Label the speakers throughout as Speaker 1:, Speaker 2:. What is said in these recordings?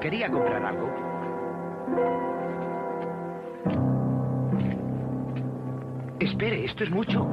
Speaker 1: ¿Quería comprar algo? Espere, esto es mucho.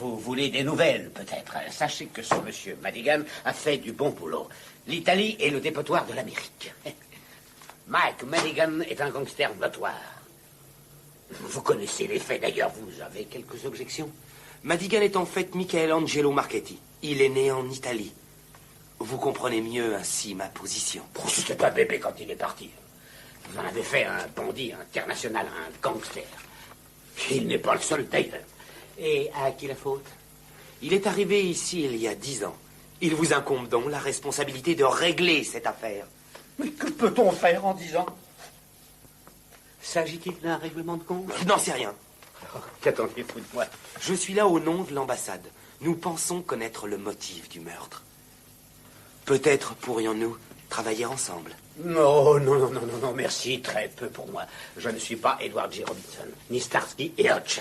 Speaker 2: Vous voulez des nouvelles, peut-être. Sachez que ce monsieur Madigan a fait du bon boulot. L'Italie est le dépotoir de l'Amérique. Mike Madigan est un gangster notoire. Vous connaissez les faits, d'ailleurs. Vous avez quelques objections?
Speaker 3: Madigan est en fait Michelangelo Marchetti. Il est né en Italie. Vous comprenez mieux ainsi ma position.
Speaker 2: Oh, c'était un bébé quand il est parti. Vous en avez fait un bandit international, un gangster. Il n'est pas le seul, d'ailleurs. Et à qui la faute?
Speaker 3: Il est arrivé ici il y a 10 ans. Il vous incombe donc la responsabilité de régler cette affaire.
Speaker 2: Mais que peut-on faire en 10 ans? S'agit-il d'un règlement de compte?
Speaker 3: Je n'en sais rien.
Speaker 2: Oh, qu'attendez-vous de moi?
Speaker 3: Je suis là au nom de l'ambassade. Nous pensons connaître le motif du meurtre. Peut-être pourrions-nous travailler ensemble.
Speaker 2: Non, merci, très peu pour moi. Je ne suis pas Edward G. Robinson, ni Starsky et Hutch.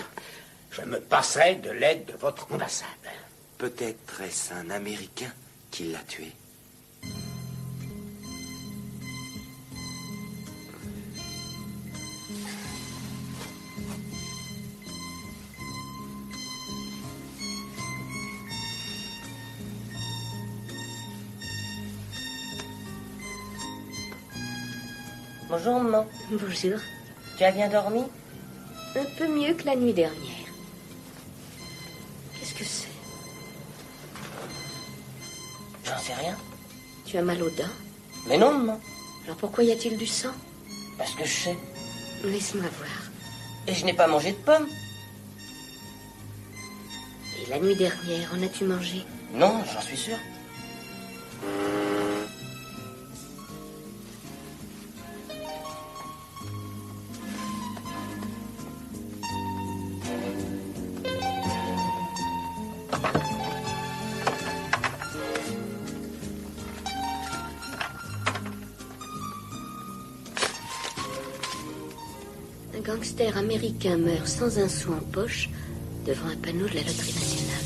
Speaker 2: Je me passerai de l'aide de votre ambassade.
Speaker 3: Peut-être est-ce un Américain qui l'a tué.
Speaker 4: Bonjour, maman.
Speaker 5: Bonjour.
Speaker 4: Tu as bien dormi?
Speaker 5: Un peu mieux que la nuit dernière.
Speaker 4: sais rien.
Speaker 5: Tu as mal aux dents?
Speaker 4: Mais non, maman.
Speaker 5: Alors pourquoi y a-t-il du sang?
Speaker 4: Parce que je sais.
Speaker 5: Laisse-moi voir.
Speaker 4: Et je n'ai pas mangé de pommes.
Speaker 5: Et la nuit dernière, en as-tu mangé?
Speaker 4: Non, j'en suis sûr.
Speaker 5: Un gangster américain meurt sans un sou en poche devant un panneau de la loterie nationale.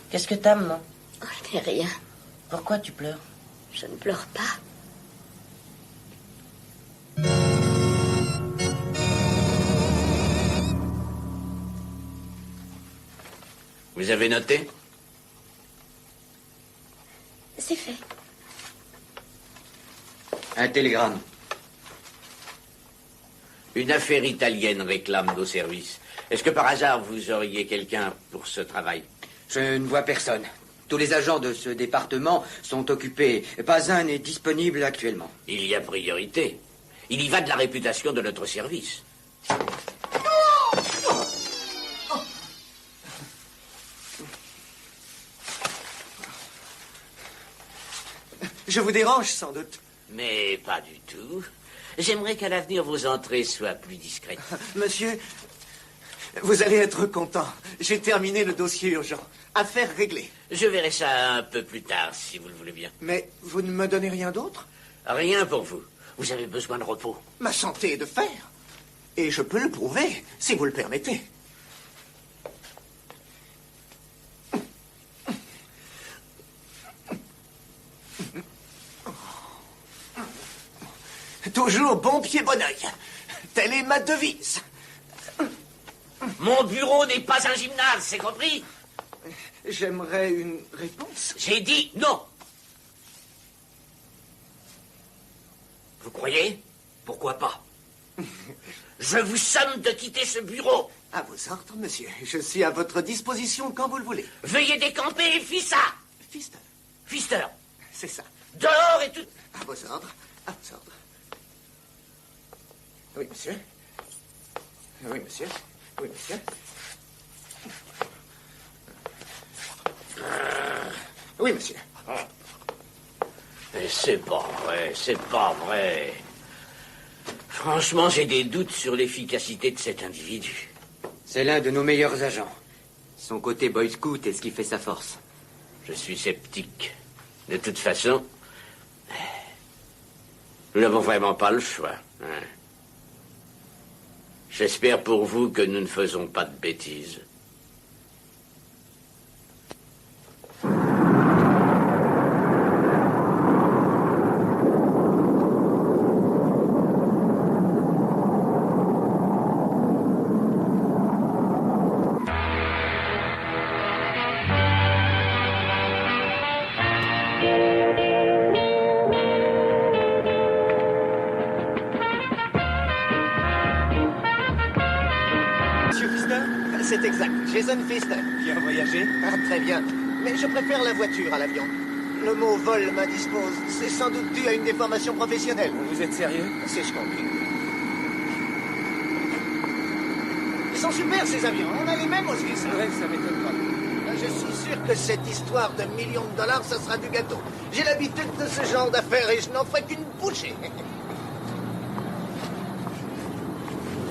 Speaker 4: Qu'est-ce que t'as, maman?
Speaker 5: Oh, je n'ai rien.
Speaker 4: Pourquoi tu pleures?
Speaker 5: Je ne pleure pas.
Speaker 2: Vous avez noté?
Speaker 5: C'est fait.
Speaker 1: Un télégramme.
Speaker 2: Une affaire italienne réclame nos services. Est-ce que par hasard vous auriez quelqu'un pour ce travail?
Speaker 1: Je ne vois personne. Tous les agents de ce département sont occupés. Pas un n'est disponible actuellement.
Speaker 2: Il y a priorité. Il y va de la réputation de notre service.
Speaker 3: Je vous dérange, sans doute.
Speaker 2: Mais pas du tout. J'aimerais qu'à l'avenir vos entrées soient plus discrètes.
Speaker 3: Monsieur, vous allez être content. J'ai terminé le dossier urgent. Affaire réglée.
Speaker 2: Je verrai ça un peu plus tard, si vous le voulez bien.
Speaker 3: Mais vous ne me donnez rien d'autre?
Speaker 2: Rien pour vous. Vous avez besoin de repos.
Speaker 3: Ma santé est de fer. Et je peux le prouver, si vous le permettez. Toujours bon pied, bon oeil. Telle est ma devise.
Speaker 2: Mon bureau n'est pas un gymnase, c'est compris?
Speaker 3: J'aimerais une réponse.
Speaker 2: J'ai dit non. Vous croyez? Pourquoi pas? Je vous somme de quitter ce bureau.
Speaker 3: À vos ordres, monsieur. Je suis à votre disposition quand vous le voulez.
Speaker 2: Veuillez décamper, Fissa.
Speaker 3: Fister.
Speaker 2: Fister.
Speaker 3: C'est ça.
Speaker 2: Dehors et tout.
Speaker 3: À vos ordres. À vos ordres. Oui, monsieur. Oui, monsieur. Oui, monsieur. Oui, monsieur.
Speaker 2: Mais c'est pas vrai, c'est pas vrai. Franchement, j'ai des doutes sur l'efficacité de cet individu.
Speaker 1: C'est l'un de nos meilleurs agents. Son côté boy scout est ce qui fait sa force.
Speaker 2: Je suis sceptique. De toute façon, nous n'avons vraiment pas le choix. Hein. J'espère pour vous que nous ne faisons pas de bêtises.
Speaker 3: Monsieur Pfister, c'est exact. Jason Pfister.
Speaker 1: Bien voyagé?
Speaker 3: Ah, très bien. Mais je préfère la voiture à l'avion. Le mot vol m'indispose. C'est sans doute dû à une déformation professionnelle.
Speaker 1: Vous êtes sérieux?
Speaker 3: C'est ce qu'on dit. Ils sont super, ces avions. On a les mêmes aussi, ça.
Speaker 1: Ouais, ça m'étonne pas.
Speaker 3: Je suis sûr que cette histoire de millions de dollars, ça sera du gâteau. J'ai l'habitude de ce genre d'affaires et je n'en ferai qu'une bouchée.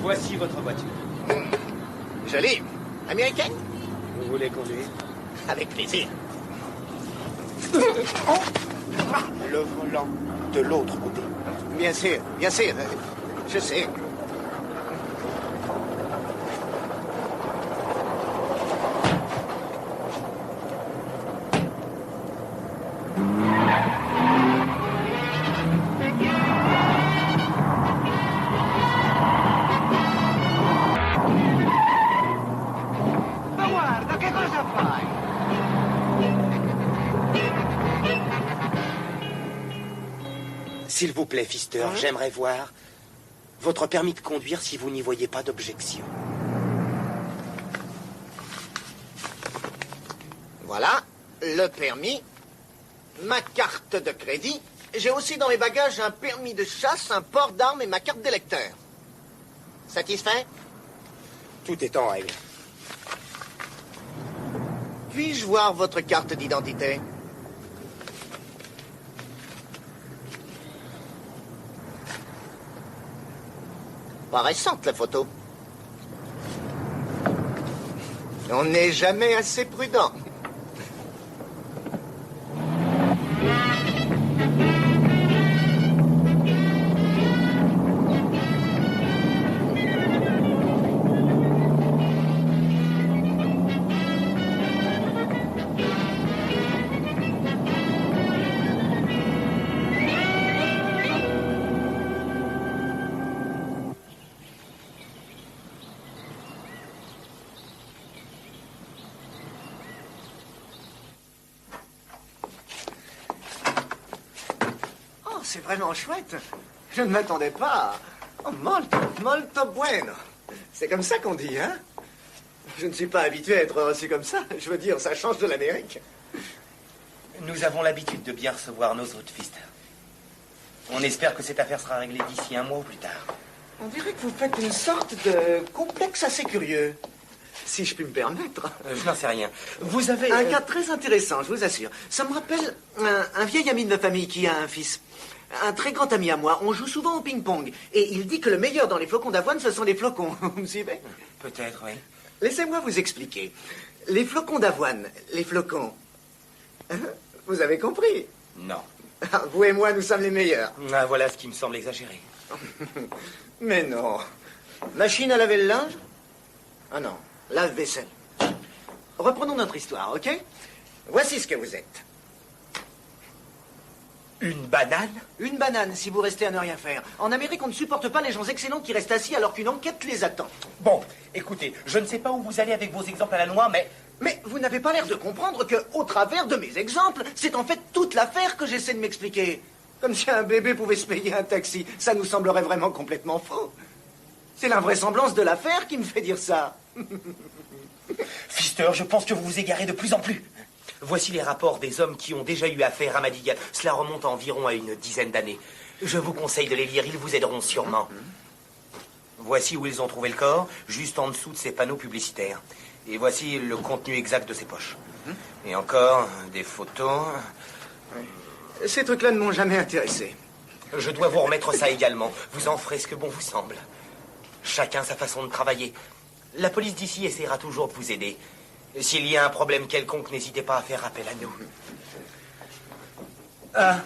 Speaker 1: Voici votre voiture.
Speaker 3: Jolie. Américaine?
Speaker 1: Vous voulez conduire?
Speaker 3: Avec plaisir. Le volant de l'autre côté. Bien sûr, bien sûr. Je sais.
Speaker 1: Ma guarda, che cosa fai?
Speaker 3: S'il vous plaît, Pfister, j'aimerais voir Votre permis de conduire si vous n'y voyez pas d'objection.
Speaker 6: Voilà, le permis, ma carte de crédit. J'ai aussi dans mes bagages un permis de chasse, un port d'armes et ma carte d'électeur. Satisfait?
Speaker 3: Tout est en règle.
Speaker 6: Puis-je voir votre carte d'identité? Pas récente, la photo. On n'est jamais assez prudent. C'est vraiment chouette. Je ne m'attendais pas. Oh, molto bueno. C'est comme ça qu'on dit, hein? Je ne suis pas habitué à être reçu comme ça. Je veux dire, ça change de l'Amérique.
Speaker 3: Nous avons l'habitude de bien recevoir nos hôtes, Pfister. On espère que cette affaire sera réglée d'ici un mois ou plus tard.
Speaker 6: On dirait que vous faites une sorte de complexe assez curieux. Si je puis me permettre.
Speaker 3: Je n'en sais rien. Vous avez...
Speaker 6: Un cas très intéressant, je vous assure. Ça me rappelle un vieil ami de ma famille qui a un fils. Un très grand ami à moi. On joue souvent au ping-pong. Et il dit que le meilleur dans les flocons d'avoine, ce sont les flocons. Vous me suivez?
Speaker 3: Peut-être, oui.
Speaker 6: Laissez-moi vous expliquer. Les flocons d'avoine, les flocons... Hein? Vous avez compris?
Speaker 3: Non.
Speaker 6: Vous et moi, nous sommes les meilleurs.
Speaker 3: Ah, voilà ce qui me semble exagéré.
Speaker 6: Mais non. Machine à laver le linge? Ah non, lave-vaisselle. Reprenons notre histoire, ok? Voici ce que vous êtes.
Speaker 3: Une banane?
Speaker 6: Une banane, si vous restez à ne rien faire. En Amérique, on ne supporte pas les gens excellents qui restent assis alors qu'une enquête les attend.
Speaker 3: Bon, écoutez, je ne sais pas où vous allez avec vos exemples à la noix, mais...
Speaker 6: Mais vous n'avez pas l'air de comprendre que, au travers de mes exemples, c'est en fait toute l'affaire que j'essaie de m'expliquer. Comme si un bébé pouvait se payer un taxi. Ça nous semblerait vraiment complètement faux. C'est l'invraisemblance de l'affaire qui me fait dire ça.
Speaker 3: Pfister, je pense que vous vous égarez de plus en plus. Voici les rapports des hommes qui ont déjà eu affaire à Madigan. Cela remonte environ à une dizaine d'années. Je vous conseille de les lire, ils vous aideront sûrement. Voici où ils ont trouvé le corps, juste en dessous de ces panneaux publicitaires. Et voici le contenu exact de ces poches. Et encore, des photos...
Speaker 6: Ces trucs-là ne m'ont jamais intéressé.
Speaker 3: Je dois vous remettre ça également. Vous en ferez ce que bon vous semble. Chacun sa façon de travailler. La police d'ici essaiera toujours de vous aider. S'il y a un problème quelconque, n'hésitez pas à faire appel à nous. Ah,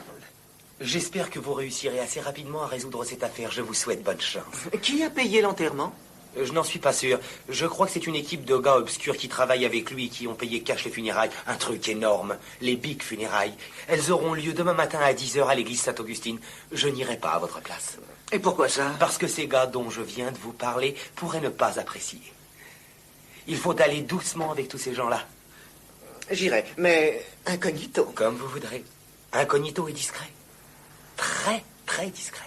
Speaker 3: j'espère que vous réussirez assez rapidement à résoudre cette affaire. Je vous souhaite bonne chance.
Speaker 6: Qui a payé l'enterrement?
Speaker 3: Je n'en suis pas sûr. Je crois que c'est une équipe de gars obscurs qui travaillent avec lui, qui ont payé cash les funérailles. Un truc énorme. Les big funérailles. Elles auront lieu demain matin à 10h à l'église Saint-Augustine. Je n'irai pas à votre place.
Speaker 6: Et pourquoi ça?
Speaker 3: Parce que ces gars dont je viens de vous parler pourraient ne pas apprécier. Il faut aller doucement avec tous ces gens-là.
Speaker 6: J'irai, mais incognito.
Speaker 3: Comme vous voudrez. Incognito et discret. Très, très discret.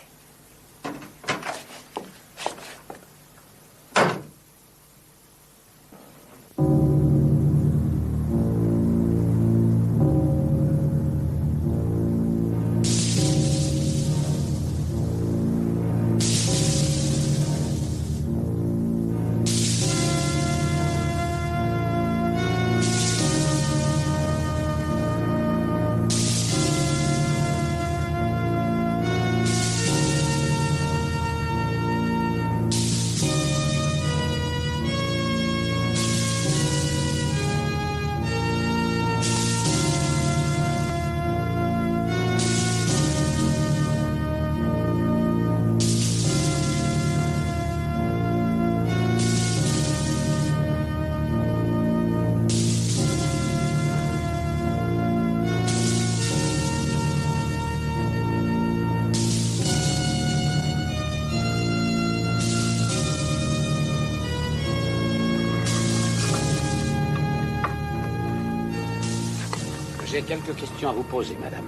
Speaker 2: J'ai quelques questions à vous poser, madame.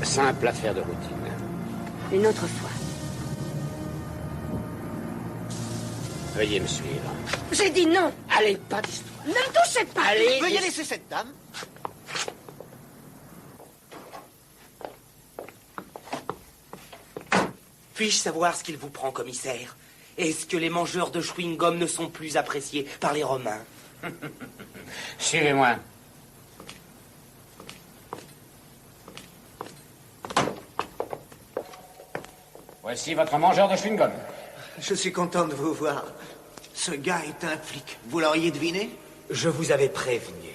Speaker 2: Simple affaire de routine.
Speaker 5: Une autre fois.
Speaker 2: Veuillez me suivre.
Speaker 5: J'ai dit non.
Speaker 2: Allez, pas d'histoire.
Speaker 5: Ne me touchez pas.
Speaker 2: Allez,
Speaker 6: Veuillez laisser cette dame.
Speaker 3: Puis-je savoir ce qu'il vous prend, commissaire? Est-ce que les mangeurs de chewing-gum ne sont plus appréciés par les Romains?
Speaker 2: Suivez-moi. Voici votre mangeur de chewing-gum.
Speaker 6: Je suis content de vous voir. Ce gars est un flic. Vous l'auriez deviné?
Speaker 3: Je vous avais prévenu.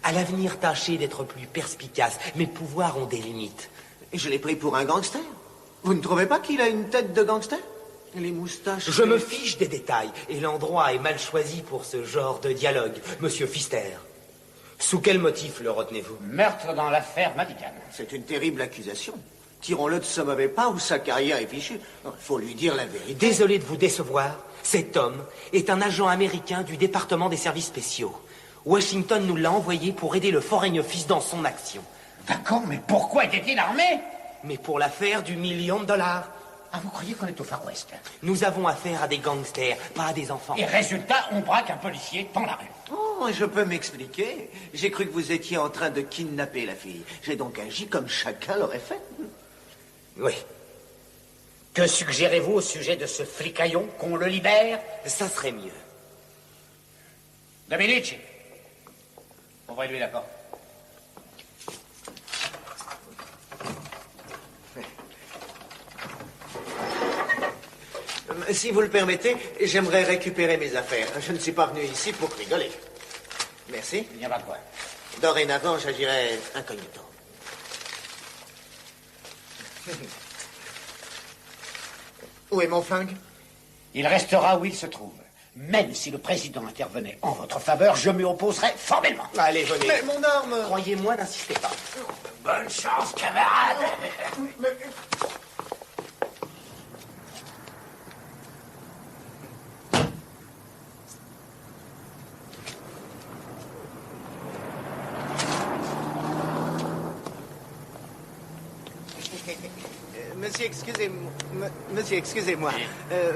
Speaker 3: À l'avenir, tâchez d'être plus perspicace. Mes pouvoirs ont des limites.
Speaker 6: Et je l'ai pris pour un gangster. Vous ne trouvez pas qu'il a une tête de gangster? Les moustaches...
Speaker 3: Je me fiche des détails, et l'endroit est mal choisi pour ce genre de dialogue, monsieur Pfister. Sous quel motif le retenez-vous?
Speaker 2: Meurtre dans l'affaire Madigan.
Speaker 6: C'est une terrible accusation. Tirons-le de ce mauvais pas ou sa carrière est fichue. Il faut lui dire la vérité.
Speaker 3: Désolé de vous décevoir, cet homme est un agent américain du département des services spéciaux. Washington nous l'a envoyé pour aider le Foreign Office dans son action.
Speaker 2: D'accord, mais pourquoi était-il armé?
Speaker 3: Mais pour l'affaire du $1 million.
Speaker 2: Ah, vous croyez qu'on est au Far West?
Speaker 3: Nous avons affaire à des gangsters, pas à des enfants.
Speaker 2: Et résultat, on braque un policier dans la rue.
Speaker 6: Oh, je peux m'expliquer. J'ai cru que vous étiez en train de kidnapper la fille. J'ai donc agi comme chacun l'aurait fait.
Speaker 3: Oui,
Speaker 2: Que suggérez-vous au sujet de ce flicaillon, qu'on le libère?
Speaker 3: ça serait mieux.
Speaker 2: Dominici, ouvrez-lui la porte.
Speaker 6: Si vous le permettez, j'aimerais récupérer mes affaires. Je ne suis pas venu ici pour rigoler. Merci.
Speaker 2: Il n'y a pas de quoi.
Speaker 6: Dorénavant, j'agirai incognito. Où est mon flingue?
Speaker 2: Il restera où il se trouve. Même si le président intervenait en votre faveur, je m'y opposerais formellement.
Speaker 3: Allez, venez.
Speaker 6: Mais mon arme...
Speaker 3: Croyez-moi, n'insistez pas.
Speaker 2: Bonne chance, camarade.
Speaker 6: Monsieur, excusez-moi.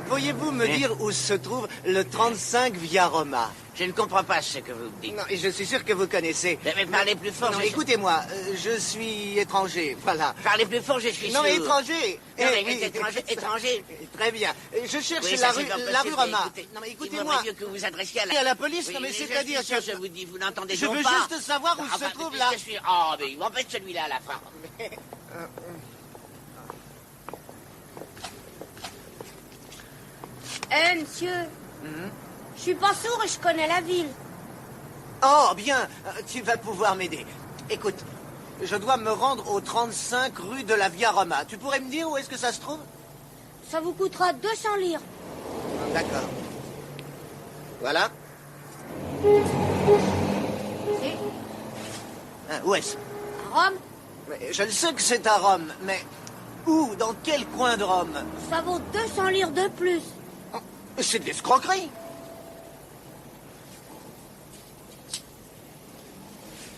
Speaker 6: Pourriez-vous me dire où se trouve le 35 Via Roma?
Speaker 7: Je ne comprends pas ce que vous dites.
Speaker 6: Non, et je suis sûr que vous connaissez.
Speaker 7: Mais parlez plus fort.
Speaker 6: Non, écoutez-moi, je suis étranger, voilà.
Speaker 7: Parlez plus fort, je suis
Speaker 6: Non,
Speaker 7: sourd.
Speaker 6: mais étranger.
Speaker 7: Non, mais
Speaker 6: oui.
Speaker 7: étranger.
Speaker 6: Très bien. Je cherche
Speaker 7: Oui,
Speaker 6: la
Speaker 7: ça,
Speaker 6: rue,
Speaker 7: c'est pas
Speaker 6: la
Speaker 7: possible,
Speaker 6: rue Roma.
Speaker 7: écoutez,
Speaker 6: Non, mais
Speaker 7: il
Speaker 6: écoutez-moi.
Speaker 7: vaudrait mieux que vous adressiez à
Speaker 6: Et à la police, non, mais
Speaker 7: Oui,
Speaker 6: c'est-à-dire
Speaker 7: je suis sûr,
Speaker 6: que...
Speaker 7: je vous dis, vous n'entendez
Speaker 6: Je
Speaker 7: donc
Speaker 6: veux
Speaker 7: pas.
Speaker 6: juste savoir où
Speaker 7: Enfin,
Speaker 6: se trouve
Speaker 7: mais
Speaker 6: là.
Speaker 7: je suis... Oh, mais il m'empêche celui-là à la fin.
Speaker 5: Monsieur, je suis pas sourd et je connais la ville.
Speaker 6: Oh, bien, tu vas pouvoir m'aider. Écoute, je dois me rendre au 35 rue de la Via Roma. Tu pourrais me dire où est-ce que ça se trouve?
Speaker 5: Ça vous coûtera 200 lire.
Speaker 6: D'accord. Voilà.
Speaker 5: C'est
Speaker 6: Où est-ce?
Speaker 5: à Rome,
Speaker 6: Mais je le sais que c'est à Rome, mais où? Dans quel coin de Rome?
Speaker 5: ça vaut 200 lire de plus.
Speaker 6: C'est de l'escroquerie.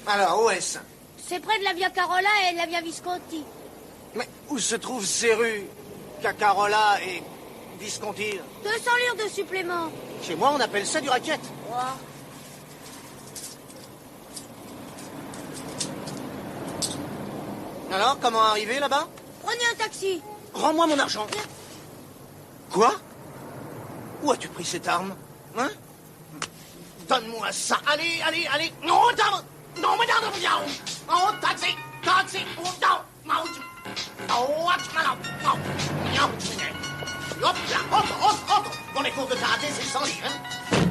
Speaker 6: Alors, où est-ce?
Speaker 5: C'est près de la Via Carola et de la Via Visconti.
Speaker 6: Mais où se trouvent ces rues? Cacarola et Visconti?
Speaker 5: 200 lire de supplément.
Speaker 6: Chez moi, on appelle ça du racket.
Speaker 5: Ouah.
Speaker 6: Alors, comment arriver là-bas?
Speaker 5: Prenez un taxi.
Speaker 6: Rends-moi mon argent. Quoi? Où as-tu pris cette arme? Hein? Donne-moi ça. Allez, allez, allez. Non, madame. Non, madame. Oh, taxi. Taxi. Oh, non. Non. Oh, madame. Non. Non. Hop là. Hop, hop, hop. Dans les cours de karaté, c'est 100 livres, hein?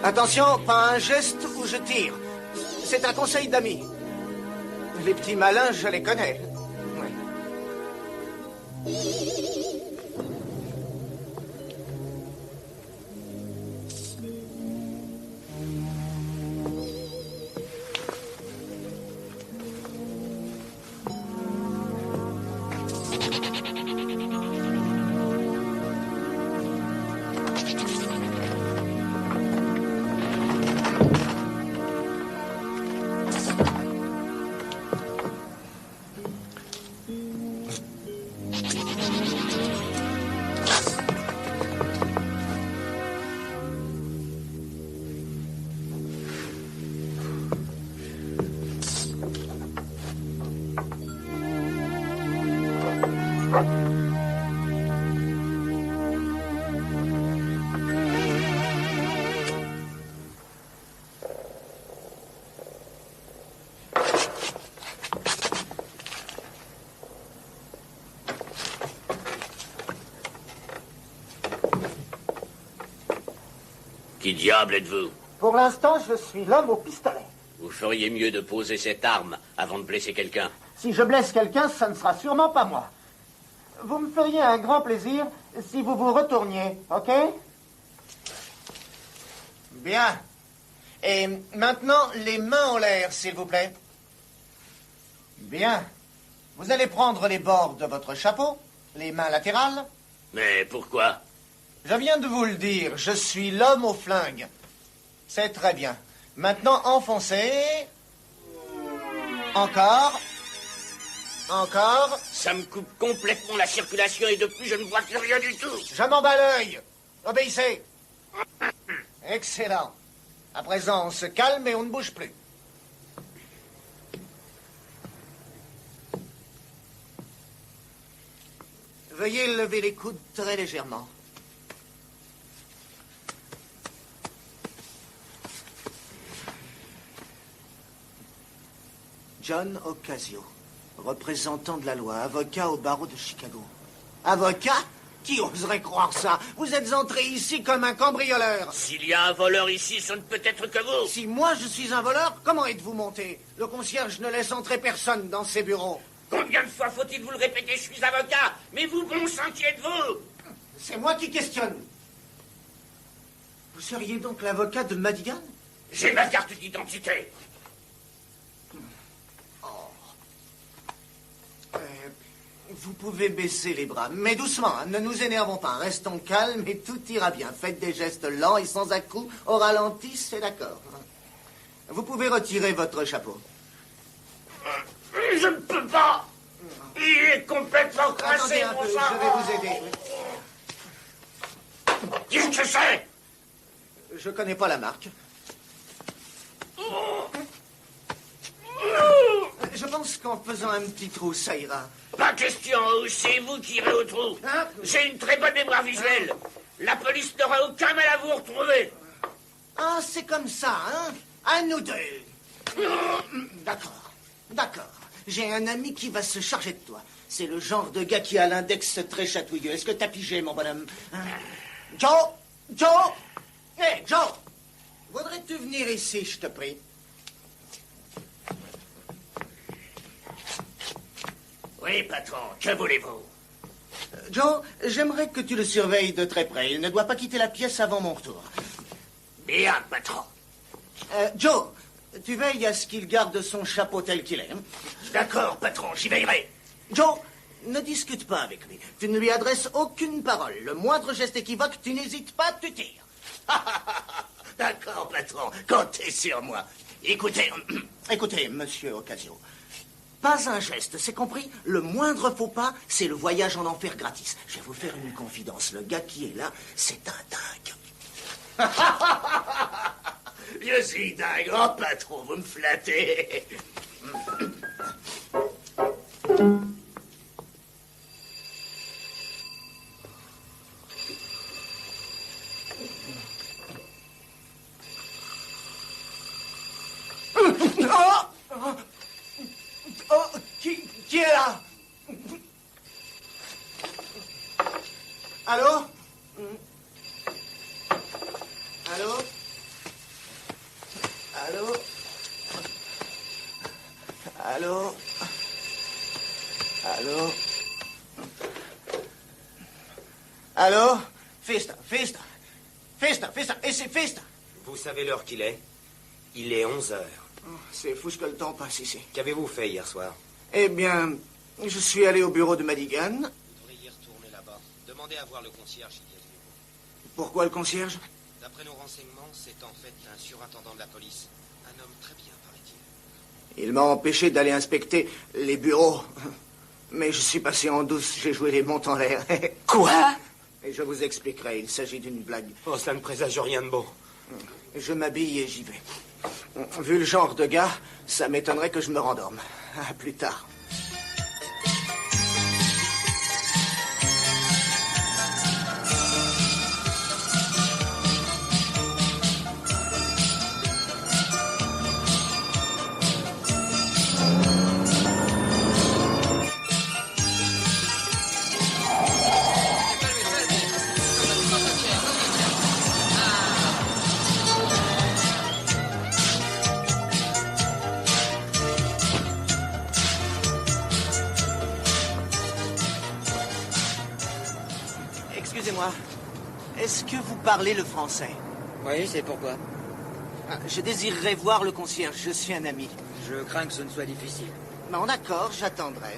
Speaker 6: Attention, pas un geste où je tire. C'est un conseil d'amis. Les petits malins, je les connais. Oui.
Speaker 2: Qui diable êtes-vous?
Speaker 6: Pour l'instant, je suis l'homme au pistolet.
Speaker 2: Vous feriez mieux de poser cette arme avant de blesser quelqu'un.
Speaker 6: Si je blesse quelqu'un, ça ne sera sûrement pas moi. Vous me feriez un grand plaisir si vous vous retourniez, ok? Bien. Et maintenant, les mains en l'air, s'il vous plaît. Bien. Vous allez prendre les bords de votre chapeau, les mains latérales.
Speaker 2: Mais pourquoi?
Speaker 6: Je viens de vous le dire, je suis l'homme au flingue. C'est très bien. Maintenant, enfoncez. Encore. Encore.
Speaker 2: Ça me coupe complètement la circulation et depuis je ne vois plus rien du tout.
Speaker 6: Je m'en bats l'œil. Obéissez. Excellent. À présent, on se calme et on ne bouge plus. Veuillez lever les coudes très légèrement. John Ocasio, représentant de la loi, avocat au barreau de Chicago. Avocat? Qui oserait croire ça? Vous êtes entré ici comme un cambrioleur.
Speaker 2: S'il y a un voleur ici, ce ne peut être que vous.
Speaker 6: Si moi je suis un voleur, comment êtes-vous monté? Le concierge ne laisse entrer personne dans ses bureaux.
Speaker 2: Combien de fois faut-il vous le répéter? Je suis avocat. Mais vous, bon sang, qui êtes-vous?
Speaker 6: C'est moi qui questionne. Vous seriez donc l'avocat de Madigan?
Speaker 2: J'ai ma carte d'identité.
Speaker 6: Vous pouvez baisser les bras, mais doucement, hein, ne nous énervons pas. Restons calmes et tout ira bien. Faites des gestes lents et sans à-coups. Au ralenti, c'est d'accord. Vous pouvez retirer votre chapeau.
Speaker 2: Je ne peux pas. Il est complètement
Speaker 6: Attendez
Speaker 2: crassé,
Speaker 6: un
Speaker 2: mon
Speaker 6: peu,
Speaker 2: sang.
Speaker 6: je vais vous aider.
Speaker 2: Qu'est-ce que c'est?
Speaker 6: Je connais pas la marque. Je pense qu'en faisant un petit trou, ça ira.
Speaker 2: Pas question, c'est vous qui irez au trou.
Speaker 6: Hein?
Speaker 2: J'ai une très bonne mémoire visuelle. La police n'aura aucun mal à vous retrouver.
Speaker 6: Ah, c'est comme ça, hein? À nous deux. D'accord, d'accord. J'ai un ami qui va se charger de toi. C'est le genre de gars qui a l'index très chatouilleux. Est-ce que t'as pigé, mon bonhomme? Hein? Joe! Joe! Hé, Joe! Voudrais-tu venir ici, je te prie?
Speaker 2: Oui, patron, que voulez-vous?
Speaker 6: Joe, j'aimerais que tu le surveilles de très près. Il ne doit pas quitter la pièce avant mon retour.
Speaker 2: Bien, patron.
Speaker 6: Joe, tu veilles à ce qu'il garde son chapeau tel qu'il est. Hein?
Speaker 2: D'accord, patron, j'y veillerai.
Speaker 6: Joe, ne discute pas avec lui. Tu ne lui adresses aucune parole. Le moindre geste équivoque, tu n'hésites pas, tu tires.
Speaker 2: D'accord, patron, comptez sur moi. Écoutez,
Speaker 6: Écoutez, monsieur Ocasio, pas un geste, c'est compris? Le moindre faux pas, c'est le voyage en enfer gratis. Je vais vous faire une confidence. Le gars qui est là, c'est un dingue.
Speaker 2: je suis dingue. Oh, patron, vous me flattez.
Speaker 6: Oh, qui est là? Allô? Allô? Allô? Allô? Allô? Allô? Allô? Fista, Fista. Fista, Fista, et c'est Fista.
Speaker 3: Vous savez l'heure qu'il est? Il est 11 heures.
Speaker 6: C'est fou ce que le temps passe ici.
Speaker 3: Qu'avez-vous fait hier soir?
Speaker 6: Eh bien, je suis allé au bureau de Madigan.
Speaker 3: Vous devriez y retourner là-bas. Demandez à voir le concierge s'il y a du nouveau.
Speaker 6: Pourquoi le concierge?
Speaker 3: D'après nos renseignements, c'est en fait un surintendant de la police. Un homme très bien, paraît-il.
Speaker 6: Il m'a empêché d'aller inspecter les bureaux. Mais je suis passé en douce, j'ai joué les montes en l'air.
Speaker 3: Quoi?
Speaker 6: Et je vous expliquerai, il s'agit d'une blague.
Speaker 3: Oh, ça ne présage rien de bon.
Speaker 6: Je m'habille et j'y vais. Vu le genre de gars, ça m'étonnerait que je me rendorme. À plus tard. Excusez-moi, est-ce que vous parlez le français?
Speaker 1: Oui, c'est pourquoi.
Speaker 6: Je désirerais voir le concierge, je suis un ami.
Speaker 1: Je crains que ce ne soit difficile.
Speaker 6: Bon, d'accord, j'attendrai.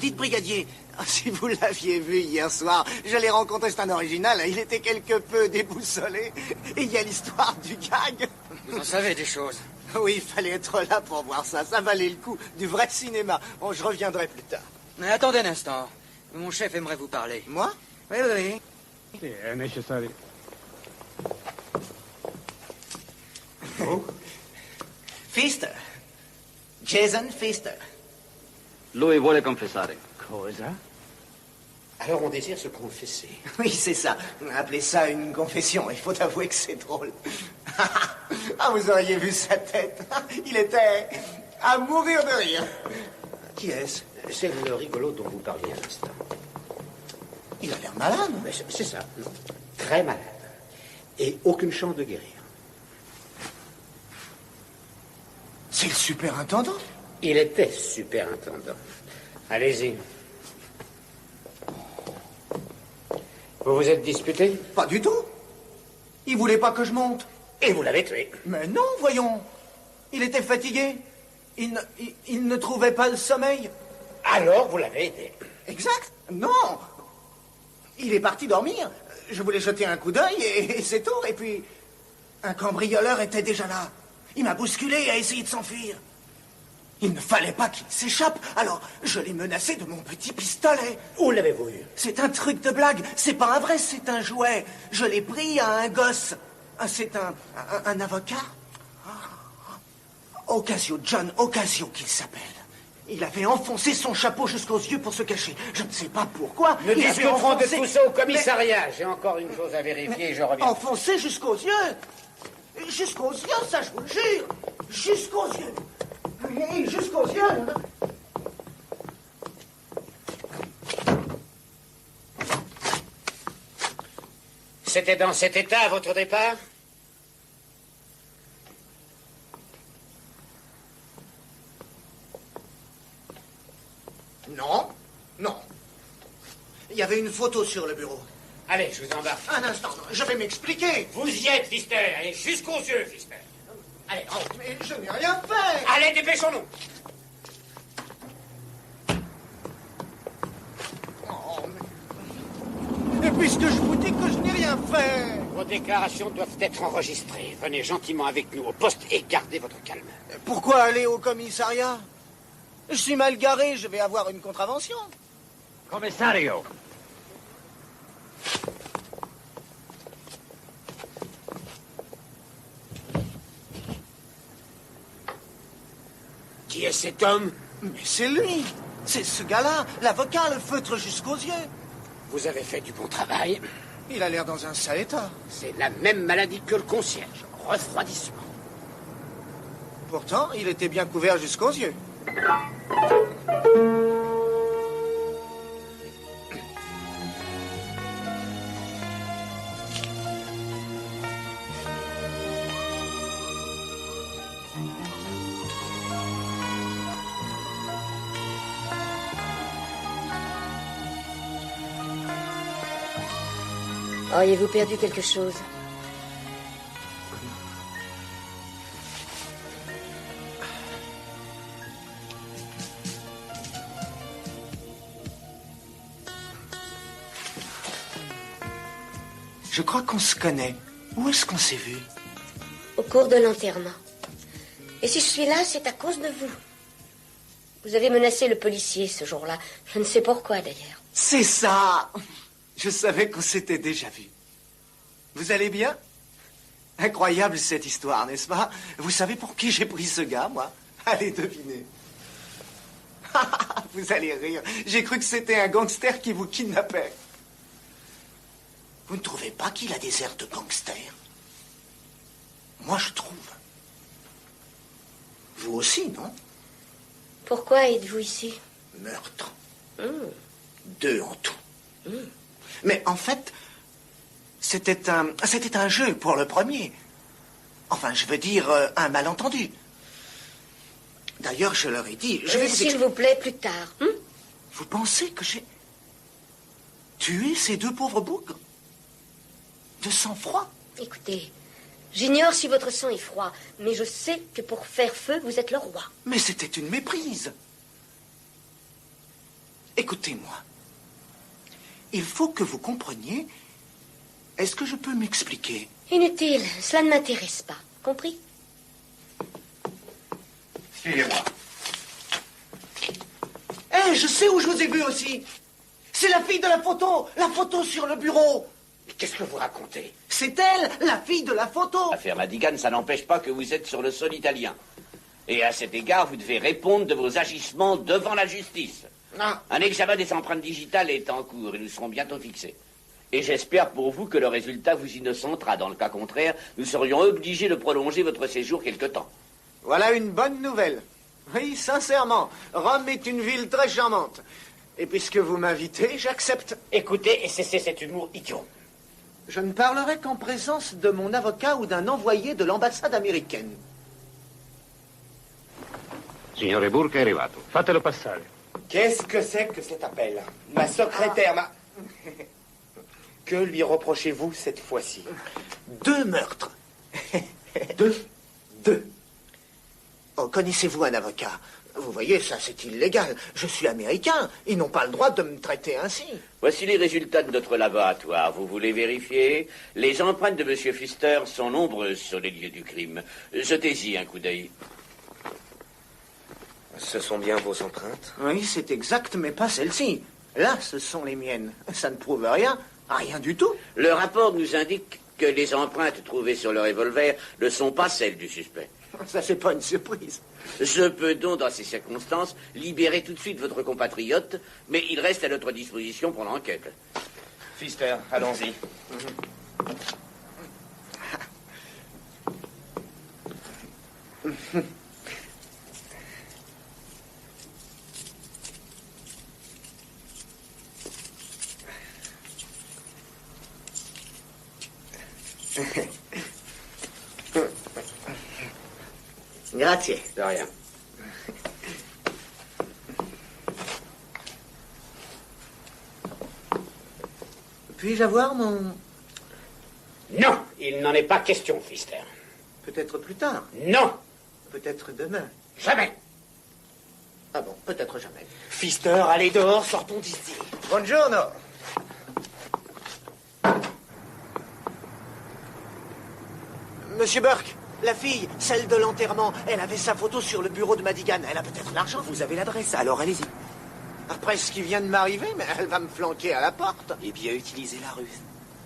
Speaker 6: Dites, brigadier, si vous l'aviez vu hier soir, je l'ai rencontré, c'est un original, il était quelque peu déboussolé. Et il y a l'histoire du gag.
Speaker 1: Vous en savez des choses.
Speaker 6: Oui, il fallait être là pour voir ça, ça valait le coup. Du vrai cinéma. Bon, je reviendrai plus tard.
Speaker 1: Mais attendez un instant. Mon chef aimerait vous parler.
Speaker 6: Moi?
Speaker 1: Oui, oui.
Speaker 8: Sì, è necessario.
Speaker 6: Oh. Pfister. Jason Pfister.
Speaker 9: Lui vuole confessare.
Speaker 8: Cosa?
Speaker 2: Alors on désire se confesser.
Speaker 6: Oui, c'est ça. Appelez ça une confession. Il faut avouer que c'est drôle. Ah, vous auriez vu sa tête. Il était à mourir de rire. Qui est-ce?
Speaker 2: C'est le rigolo dont vous parliez à l'instant.
Speaker 6: Il a l'air malade.
Speaker 2: Mais c'est ça. Très malade. Et aucune chance de guérir.
Speaker 6: C'est le superintendant?
Speaker 2: Il était superintendant. Allez-y. Vous vous êtes disputé?
Speaker 6: Pas du tout. Il voulait pas que je monte.
Speaker 2: Et vous l'avez tué.
Speaker 6: Mais non, voyons. Il était fatigué. Il ne trouvait pas le sommeil.
Speaker 2: Alors vous l'avez aidé.
Speaker 6: Exact. Non. Il est parti dormir. Je voulais jeter un coup d'œil et c'est tout. Et puis, un cambrioleur était déjà là. Il m'a bousculé et a essayé de s'enfuir. Il ne fallait pas qu'il s'échappe, alors je l'ai menacé de mon petit pistolet.
Speaker 2: Où l'avez-vous eu?
Speaker 6: C'est un truc de blague. C'est pas un vrai, c'est un jouet. Je l'ai pris à un gosse. C'est un avocat. Ocasio, John Ocasio qu'il s'appelle. Il avait enfoncé son chapeau jusqu'aux yeux pour se cacher. Je ne sais pas pourquoi.
Speaker 2: Nous
Speaker 6: Il avait
Speaker 2: discuterons de
Speaker 6: enfoncé-
Speaker 2: tout ça au commissariat. J'ai encore une chose à vérifier et je reviens.
Speaker 6: Enfoncé jusqu'aux yeux. Jusqu'aux yeux, ça je vous le jure. Jusqu'aux yeux. Oui, jusqu'aux yeux.
Speaker 2: C'était dans cet état à votre départ?
Speaker 6: Non, non. Il y avait une photo sur le bureau.
Speaker 2: Allez, je vous embarque.
Speaker 6: Un instant, je vais m'expliquer.
Speaker 2: Vous y êtes, Pfister. Allez, jusqu'aux yeux, Pfister. Allez, rentre.
Speaker 6: Mais je n'ai rien fait.
Speaker 2: Allez, dépêchons-nous.
Speaker 6: Oh, mais puisque je vous dis que je n'ai rien fait.
Speaker 2: Vos déclarations doivent être enregistrées. Venez gentiment avec nous au poste et gardez votre calme.
Speaker 6: Pourquoi aller au commissariat? Je suis mal garé, je vais avoir une contravention.
Speaker 8: Commissario!
Speaker 2: Qui est cet homme?
Speaker 6: Mais c'est lui. C'est ce gars-là, l'avocat, le feutre jusqu'aux yeux.
Speaker 2: Vous avez fait du bon travail.
Speaker 6: Il a l'air dans un sale état.
Speaker 2: C'est la même maladie que le concierge. Refroidissement.
Speaker 6: Pourtant, il était bien couvert jusqu'aux yeux.
Speaker 5: Auriez-vous perdu quelque chose?
Speaker 6: Je crois qu'on se connaît. Où est-ce qu'on s'est vu?
Speaker 5: Au cours de l'enterrement. Et si je suis là, c'est à cause de vous. Vous avez menacé le policier ce jour-là. Je ne sais pourquoi, d'ailleurs.
Speaker 6: C'est ça! Je savais qu'on s'était déjà vu. Vous allez bien? Incroyable cette histoire, n'est-ce pas? Vous savez pour qui j'ai pris ce gars, moi? Allez, devinez. Vous allez rire. J'ai cru que c'était un gangster qui vous kidnappait. Vous ne trouvez pas qu'il a des airs de gangster? Moi, je trouve. Vous aussi, non?
Speaker 5: Pourquoi êtes-vous ici?
Speaker 6: Meurtre. 2 en tout. Mais en fait, c'était un jeu pour le premier. Enfin, je veux dire, un malentendu. D'ailleurs, je leur ai dit... Je vais
Speaker 5: S'il vous plaît, plus tard.
Speaker 6: Vous pensez que j'ai tué ces 2 pauvres bougres? De sang-froid?
Speaker 5: Écoutez, j'ignore si votre sang est froid, mais je sais que pour faire feu, vous êtes le roi.
Speaker 6: Mais c'était une méprise. Écoutez-moi. Il faut que vous compreniez... Est-ce que je peux m'expliquer?
Speaker 5: Inutile, cela ne m'intéresse pas. Compris?
Speaker 6: Suivez-moi. Eh, je sais où je vous ai vu aussi. C'est la fille de la photo sur le bureau.
Speaker 2: Mais qu'est-ce que vous racontez?
Speaker 6: C'est elle, la fille de la photo.
Speaker 2: L'affaire Madigan, ça n'empêche pas que vous êtes sur le sol italien. Et à cet égard, vous devez répondre de vos agissements devant la justice.
Speaker 6: Ah.
Speaker 2: Un examen des empreintes digitales est en cours et nous serons bientôt fixés. Et j'espère pour vous que le résultat vous innocentera. Dans le cas contraire, nous serions obligés de prolonger votre séjour quelque temps.
Speaker 6: Voilà une bonne nouvelle. Oui, sincèrement, Rome est une ville très charmante. Et puisque vous m'invitez, j'accepte.
Speaker 3: Écoutez et cessez cet humour idiot.
Speaker 6: Je ne parlerai qu'en présence de mon avocat ou d'un envoyé de l'ambassade américaine.
Speaker 8: Signore Burke è arrivato. Fatelo passare.
Speaker 3: Qu'est-ce que c'est que cet appel? Ma secrétaire, Que lui reprochez-vous cette fois-ci?
Speaker 6: 2 meurtres. 2. Oh, connaissez-vous un avocat? Vous voyez, ça c'est illégal. Je suis américain. Ils n'ont pas le droit de me traiter ainsi.
Speaker 2: Voici les résultats de notre laboratoire. Vous voulez vérifier? Les empreintes de M. Pfister sont nombreuses sur les lieux du crime. Jetez-y un coup d'œil.
Speaker 3: Ce sont bien vos empreintes?
Speaker 6: Oui, c'est exact, mais pas celle-ci. Là, ce sont les miennes. Ça ne prouve rien. Rien du tout.
Speaker 2: Le rapport nous indique que les empreintes trouvées sur le revolver ne sont pas celles du suspect.
Speaker 6: Ça, c'est pas une surprise.
Speaker 2: Je peux donc, dans ces circonstances, libérer tout de suite votre compatriote, mais il reste à notre disposition pour l'enquête.
Speaker 3: Pfister, allons-y.
Speaker 6: Grazie.
Speaker 2: De rien.
Speaker 6: Puis-je avoir mon...
Speaker 2: Non, il n'en est pas question, Pfister.
Speaker 6: Peut-être plus tard.
Speaker 2: Non,
Speaker 6: Peut-être demain.
Speaker 2: jamais.
Speaker 6: Ah bon, peut-être jamais.
Speaker 3: Pfister, allez dehors, sortons d'ici.
Speaker 6: Buongiorno. Monsieur Burke, la fille, celle de l'enterrement, elle avait sa photo sur le bureau de Madigan. Elle a peut-être l'argent.
Speaker 3: Vous avez l'adresse, alors allez-y.
Speaker 6: Après ce qui vient de m'arriver, mais elle va me flanquer à la porte.
Speaker 3: Eh bien, utilisez la ruse.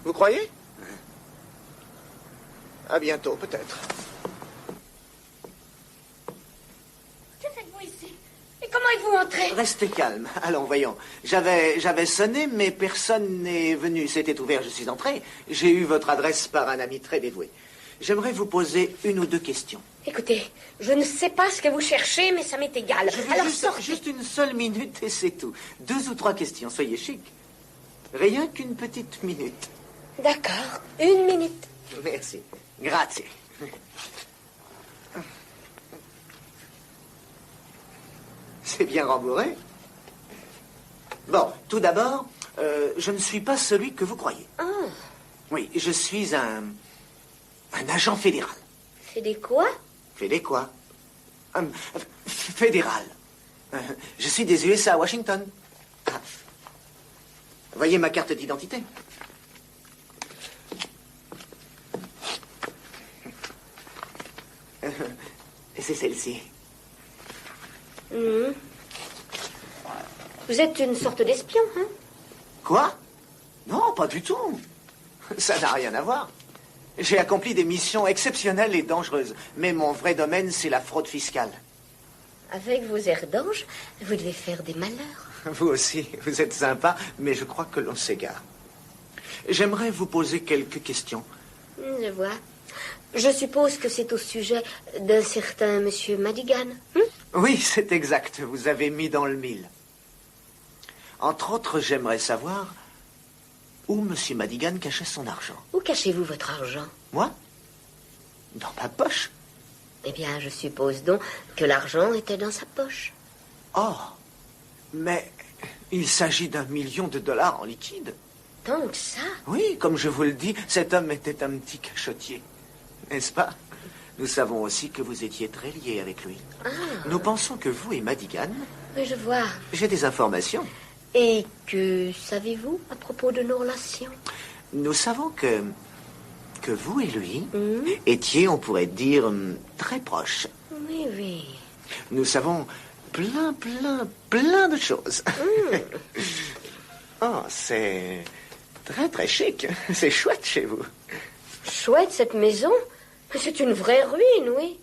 Speaker 6: Vous croyez? À bientôt, peut-être.
Speaker 5: Que faites-vous ici? Et comment êtes-vous entré?
Speaker 6: Restez calme. Allons, voyons. J'avais sonné, mais personne n'est venu. C'était ouvert, je suis entré. J'ai eu votre adresse par un ami très dévoué. J'aimerais vous poser 1 ou 2 questions.
Speaker 5: Écoutez, je ne sais pas ce que vous cherchez, mais ça m'est égal.
Speaker 6: Je veux
Speaker 5: Alors
Speaker 6: juste,
Speaker 5: sortez.
Speaker 6: juste une seule minute et c'est tout. 2 ou 3 questions, soyez chic. Rien qu'une petite minute.
Speaker 5: D'accord, 1 minute.
Speaker 6: Merci. Grazie. C'est bien rembourré. Bon, tout d'abord, je ne suis pas celui que vous croyez.
Speaker 5: Ah,
Speaker 6: Oui, je suis un agent fédéral.
Speaker 5: C'est des quoi?
Speaker 6: Fédé quoi? Fédéral. Je suis des USA à Washington. Ah. Voyez ma carte d'identité. Et c'est celle-ci.
Speaker 5: Mhm. Vous êtes une sorte d'espion, hein?
Speaker 6: Quoi? Non, pas du tout. Ça n'a rien à voir. J'ai accompli des missions exceptionnelles et dangereuses. Mais mon vrai domaine, c'est la fraude fiscale.
Speaker 5: Avec vos airs d'ange, vous devez faire des malheurs.
Speaker 6: Vous aussi, vous êtes sympa, mais je crois que l'on s'égare. J'aimerais vous poser quelques questions.
Speaker 5: Je vois. Je suppose que c'est au sujet d'un certain monsieur Madigan.
Speaker 6: Oui, c'est exact. Vous avez mis dans le mille. Entre autres, j'aimerais savoir où monsieur Madigan cachait son argent.
Speaker 5: Où cachez-vous votre argent?
Speaker 6: Moi? Dans ma poche.
Speaker 5: Eh bien, je suppose donc que l'argent était dans sa poche.
Speaker 6: Oh, mais il s'agit d'1 million de dollars en liquide.
Speaker 5: Tant que ça?
Speaker 6: Oui, comme je vous le dis, cet homme était un petit cachotier. N'est-ce pas? Nous savons aussi que vous étiez très liés avec lui.
Speaker 5: Ah.
Speaker 6: Nous pensons que vous et Madigan...
Speaker 5: Oui, je vois.
Speaker 6: J'ai des informations.
Speaker 5: Et que savez-vous à propos de nos relations?
Speaker 6: Nous savons que vous et lui étiez, on pourrait dire, très proches.
Speaker 5: Oui, oui.
Speaker 6: Nous savons plein de choses. Oh, c'est très, très chic. C'est chouette chez vous.
Speaker 5: Chouette, cette maison? C'est une vraie ruine, oui.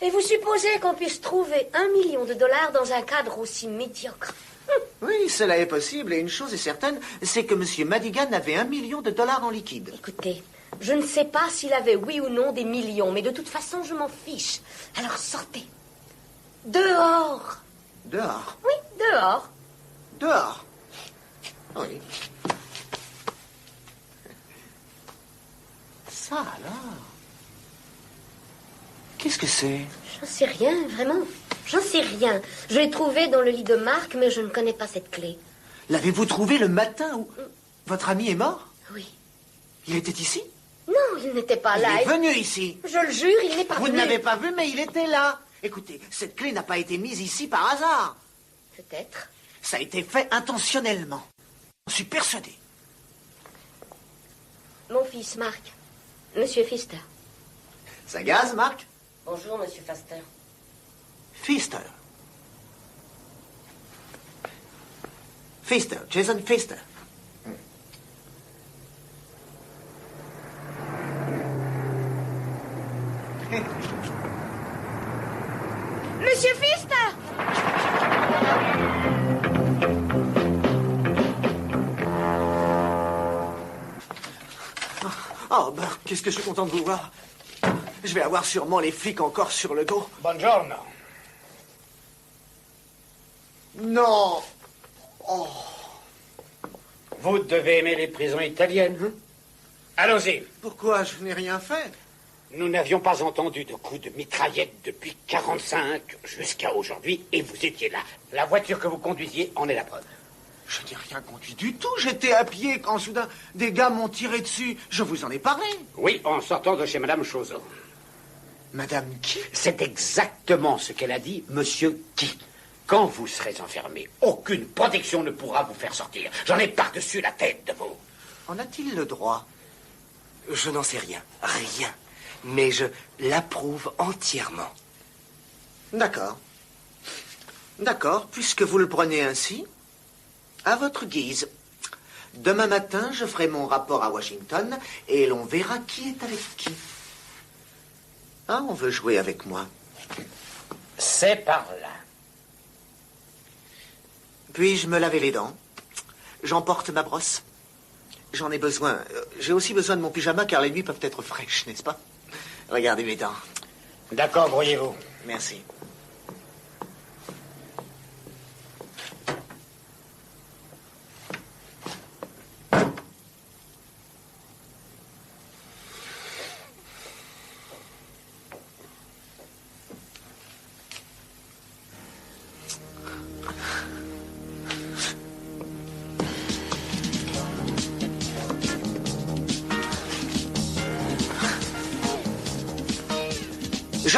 Speaker 5: Et vous supposez qu'on puisse trouver 1 million de dollars dans un cadre aussi médiocre?
Speaker 6: Oui, cela est possible. Et une chose est certaine, c'est que M. Madigan avait 1 million de dollars en liquide.
Speaker 5: Écoutez, je ne sais pas s'il avait oui ou non des millions, mais de toute façon, je m'en fiche. Alors sortez. Dehors.
Speaker 6: Dehors?
Speaker 5: Oui, dehors.
Speaker 6: Dehors? Oui. Ça alors? Qu'est-ce que c'est?
Speaker 5: J'en sais rien, vraiment. J'en sais rien. Je l'ai trouvé dans le lit de Marc, mais je ne connais pas cette clé.
Speaker 6: L'avez-vous trouvé le matin où votre ami est mort?
Speaker 5: Oui.
Speaker 6: Il était ici?
Speaker 5: Non, il n'était pas là.
Speaker 6: Il est venu ici.
Speaker 5: Je le jure, il n'est pas
Speaker 6: Vous
Speaker 5: venu.
Speaker 6: ne l'avez pas vu, mais il était là. Écoutez, cette clé n'a pas été mise ici par hasard.
Speaker 5: Peut-être.
Speaker 6: Ça a été fait intentionnellement. Je suis persuadé.
Speaker 5: Mon fils, Marc. Monsieur Pfister.
Speaker 6: Ça gaze, Marc?
Speaker 4: Bonjour, monsieur Pfister.
Speaker 6: Pfister. Pfister, Jason Pfister.
Speaker 5: Monsieur Pfister!
Speaker 6: Oh, ben, qu'est-ce que je suis content de vous voir. Je vais avoir sûrement les flics encore sur le dos.
Speaker 2: Buongiorno.
Speaker 6: Non. Oh.
Speaker 2: Vous devez aimer les prisons italiennes, hein? Allons-y.
Speaker 6: Pourquoi? Je n'ai rien fait.
Speaker 2: Nous n'avions pas entendu de coups de mitraillette depuis 45 jusqu'à aujourd'hui, et vous étiez là. La voiture que vous conduisiez en est la preuve.
Speaker 6: Je n'ai rien conduit du tout. J'étais à pied quand soudain des gars m'ont tiré dessus. Je vous en ai parlé.
Speaker 2: Oui, en sortant de chez Madame Chauzeau.
Speaker 6: Madame qui?
Speaker 2: C'est exactement ce qu'elle a dit, monsieur qui. Quand vous serez enfermé, aucune protection ne pourra vous faire sortir. J'en ai par-dessus la tête de vous.
Speaker 6: En a-t-il le droit?
Speaker 3: Je n'en sais rien. Rien. Mais je l'approuve entièrement.
Speaker 6: D'accord. D'accord, puisque vous le prenez ainsi, à votre guise. Demain matin, je ferai mon rapport à Washington et l'on verra qui est avec qui. Ah, on veut jouer avec moi.
Speaker 2: C'est par là.
Speaker 6: Puis-je me laver les dents? J'emporte ma brosse. J'en ai besoin. J'ai aussi besoin de mon pyjama car les nuits peuvent être fraîches, n'est-ce pas? Regardez mes dents.
Speaker 2: D'accord, brouillez-vous.
Speaker 6: Merci.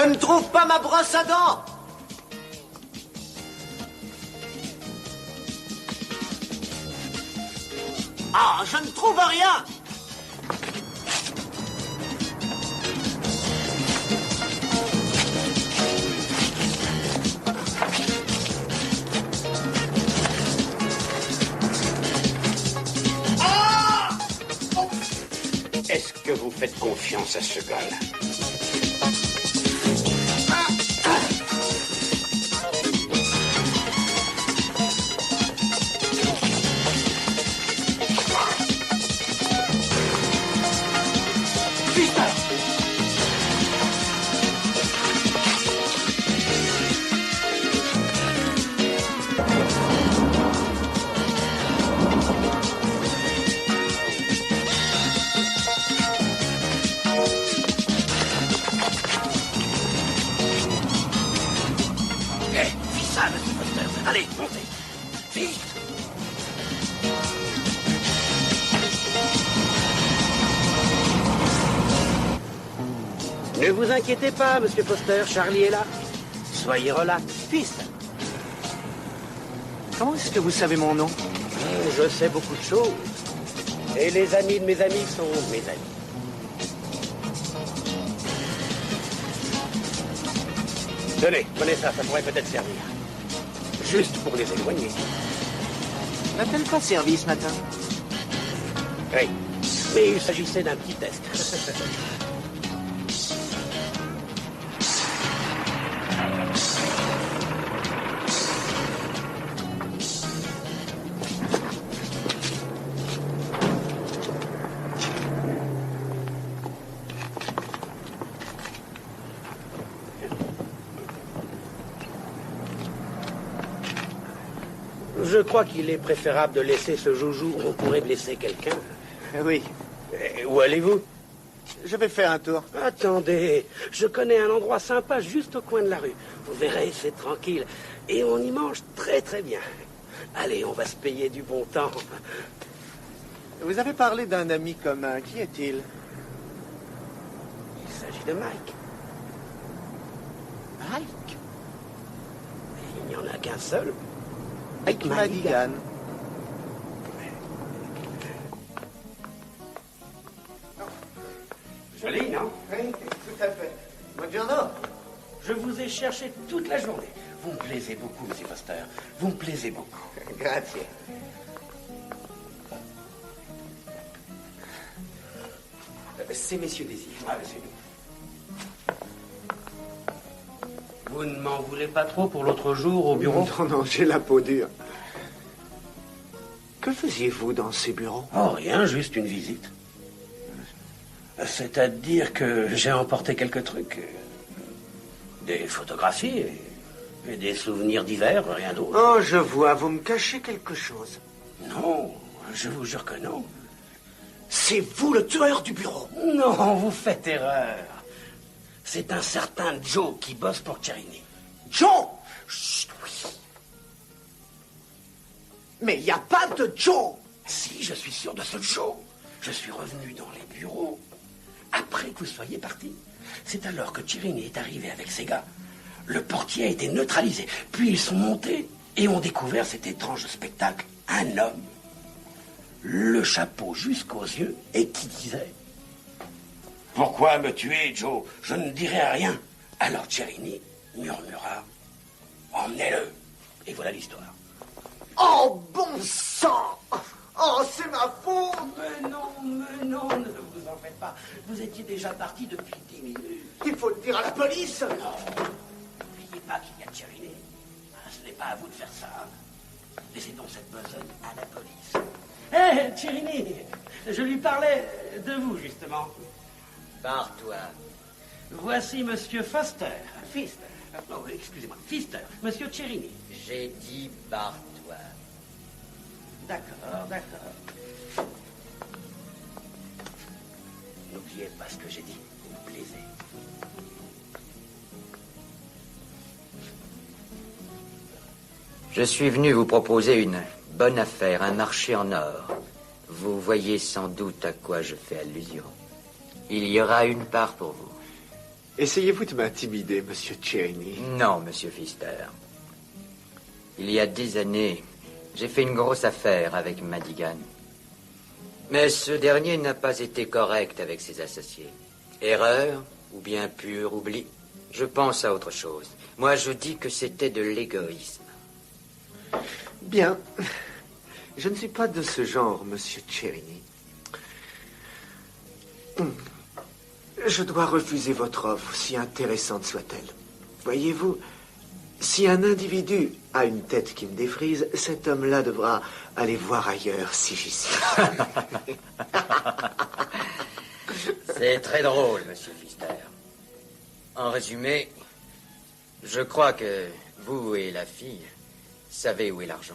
Speaker 6: Je ne trouve pas ma brosse à dents. Ah, je ne trouve rien.
Speaker 2: Est-ce que vous faites confiance à ce gars-là? Allez, montez. Vite. Ne vous inquiétez pas, Monsieur Foster, Charlie est là. Soyez relax. Piste.
Speaker 6: Comment est-ce que vous savez mon nom?
Speaker 2: Je sais beaucoup de choses. Et les amis de mes amis sont mes amis. Tenez, prenez ça, ça pourrait peut-être servir. Juste pour les éloigner.
Speaker 6: N'a-t-elle pas servi ce matin?
Speaker 2: Oui, mais il s'agissait d'un petit test. Je crois qu'il est préférable de laisser ce joujou où on pourrait blesser quelqu'un.
Speaker 6: Oui.
Speaker 2: Où allez-vous?
Speaker 6: Je vais faire un tour.
Speaker 2: Attendez, je connais un endroit sympa juste au coin de la rue. Vous verrez, c'est tranquille. Et on y mange très très bien. Allez, on va se payer du bon temps.
Speaker 6: Vous avez parlé d'un ami commun. Qui est-il?
Speaker 2: Il s'agit de Mike.
Speaker 6: Mike?
Speaker 2: Il n'y en a qu'un seul.
Speaker 6: Mike Madigan.
Speaker 2: Joli, non?
Speaker 6: Oui, tout à fait. Buongiorno.
Speaker 2: Je vous ai cherché toute la journée. Vous me plaisez beaucoup, Monsieur Foster. Vous me plaisez beaucoup.
Speaker 6: Grazie.
Speaker 3: C'est Messieurs Désir.
Speaker 2: Ah, c'est nous. Vous ne m'en voulez pas trop pour l'autre jour au bureau?
Speaker 6: Non, j'ai la peau dure. Que faisiez-vous dans ces bureaux?
Speaker 2: Oh, rien, juste une visite. C'est-à-dire que j'ai emporté quelques trucs. Des photographies et des souvenirs divers, rien d'autre.
Speaker 6: Oh, je vois, vous me cachez quelque chose.
Speaker 2: Non, je vous jure que non.
Speaker 6: C'est vous le tueur du bureau?
Speaker 2: Non, vous faites erreur. C'est un certain Joe qui bosse pour Cherini.
Speaker 6: Joe?
Speaker 2: Chut, oui.
Speaker 6: Mais il n'y a pas de Joe.
Speaker 2: Si, je suis sûr de ce Joe. Je suis revenu dans les bureaux après que vous soyez parti. C'est alors que Cherini est arrivé avec ses gars. Le portier a été neutralisé. Puis ils sont montés et ont découvert cet étrange spectacle. Un homme, le chapeau jusqu'aux yeux, et qui disait: « Pourquoi me tuer, Joe? Je ne dirai rien. » Alors Cherini murmura: « Emmenez-le. » Et voilà l'histoire.
Speaker 6: Oh, bon sang! Oh, c'est ma faute!
Speaker 2: Mais non, ne vous en faites pas. Vous étiez déjà parti depuis 10 minutes.
Speaker 6: Il faut le dire à la police!
Speaker 2: Non, n'oubliez pas qu'il y a Cherini. Ce n'est pas à vous de faire ça. Laissez donc cette besogne à la police. Hé, Cherini, je lui parlais de vous, justement.
Speaker 1: Barre-toi.
Speaker 2: Voici Monsieur Foster. Fister. Oh, excusez-moi, Fister. Monsieur Cherini.
Speaker 1: J'ai dit barre-toi.
Speaker 2: D'accord. N'oubliez pas ce que j'ai dit. Vous me plaisez.
Speaker 1: Je suis venu vous proposer une bonne affaire, un marché en or. Vous voyez sans doute à quoi je fais allusion. Il y aura une part pour vous.
Speaker 10: Essayez-vous de m'intimider, monsieur Cherini?
Speaker 1: Non, monsieur Pfister. Il y a des années, j'ai fait une grosse affaire avec Madigan. Mais ce dernier n'a pas été correct avec ses associés. Erreur ou bien pur oubli? Je pense à autre chose. Moi, je dis que c'était de l'égoïsme.
Speaker 10: Bien. Je ne suis pas de ce genre, monsieur Cherini. Je dois refuser votre offre, si intéressante soit-elle. Voyez-vous, si un individu a une tête qui me défrise, cet homme-là devra aller voir ailleurs si j'y suis.
Speaker 1: C'est très drôle, monsieur Pfister. En résumé, je crois que vous et la fille savez où est l'argent.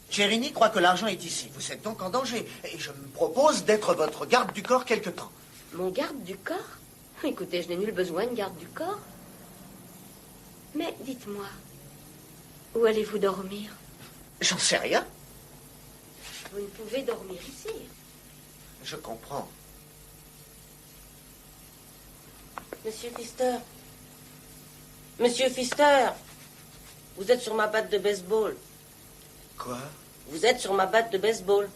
Speaker 6: Cherini croit que l'argent est ici. Vous êtes donc en danger. Et je me propose d'être votre garde du corps quelque temps.
Speaker 5: Mon garde du corps? Écoutez, je n'ai nul besoin de garde du corps. Mais dites-moi, où allez-vous dormir?
Speaker 6: J'en sais rien.
Speaker 5: Vous ne pouvez dormir ici.
Speaker 6: Je comprends.
Speaker 4: Monsieur Pfister. Monsieur Pfister. Vous êtes sur ma batte de baseball.
Speaker 6: Quoi?
Speaker 4: Vous êtes sur ma batte de baseball.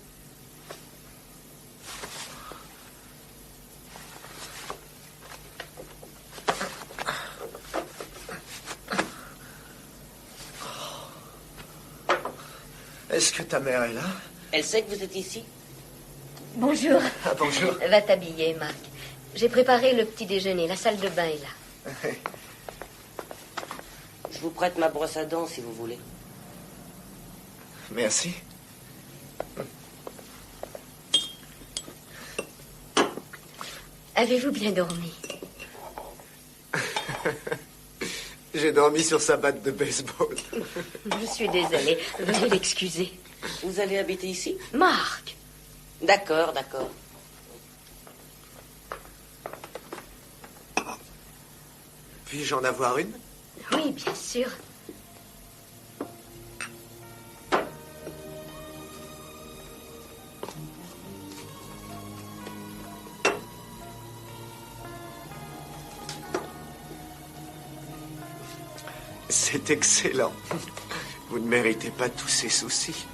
Speaker 6: Est-ce que ta mère est là?
Speaker 4: Elle sait que vous êtes ici?
Speaker 5: Bonjour.
Speaker 6: Ah, bonjour.
Speaker 5: Va t'habiller, Marc. J'ai préparé le petit déjeuner. La salle de bain est là.
Speaker 4: Je vous prête ma brosse à dents si vous voulez.
Speaker 6: Merci.
Speaker 5: Avez-vous bien dormi?
Speaker 10: J'ai dormi sur sa batte de baseball.
Speaker 5: Je suis désolée. Veuillez l'excuser.
Speaker 4: Vous allez habiter ici?
Speaker 5: Marc!
Speaker 4: D'accord, d'accord.
Speaker 10: Puis-je en avoir une?
Speaker 5: Oui, bien sûr.
Speaker 10: C'est excellent. Vous ne méritez pas tous ces soucis.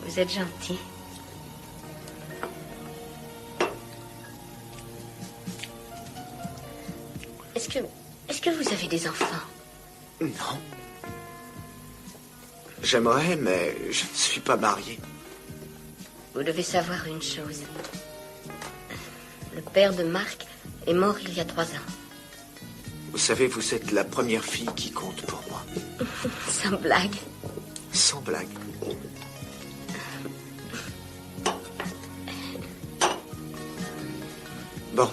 Speaker 5: Vous êtes gentil. Est-ce que vous avez des enfants?
Speaker 10: Non. J'aimerais, mais je ne suis pas marié.
Speaker 5: Vous devez savoir une chose. Le père de Marc est mort il y a 3 ans.
Speaker 10: Vous savez, vous êtes la première fille qui compte pour moi.
Speaker 5: Sans blague.
Speaker 10: Sans blague. Bon.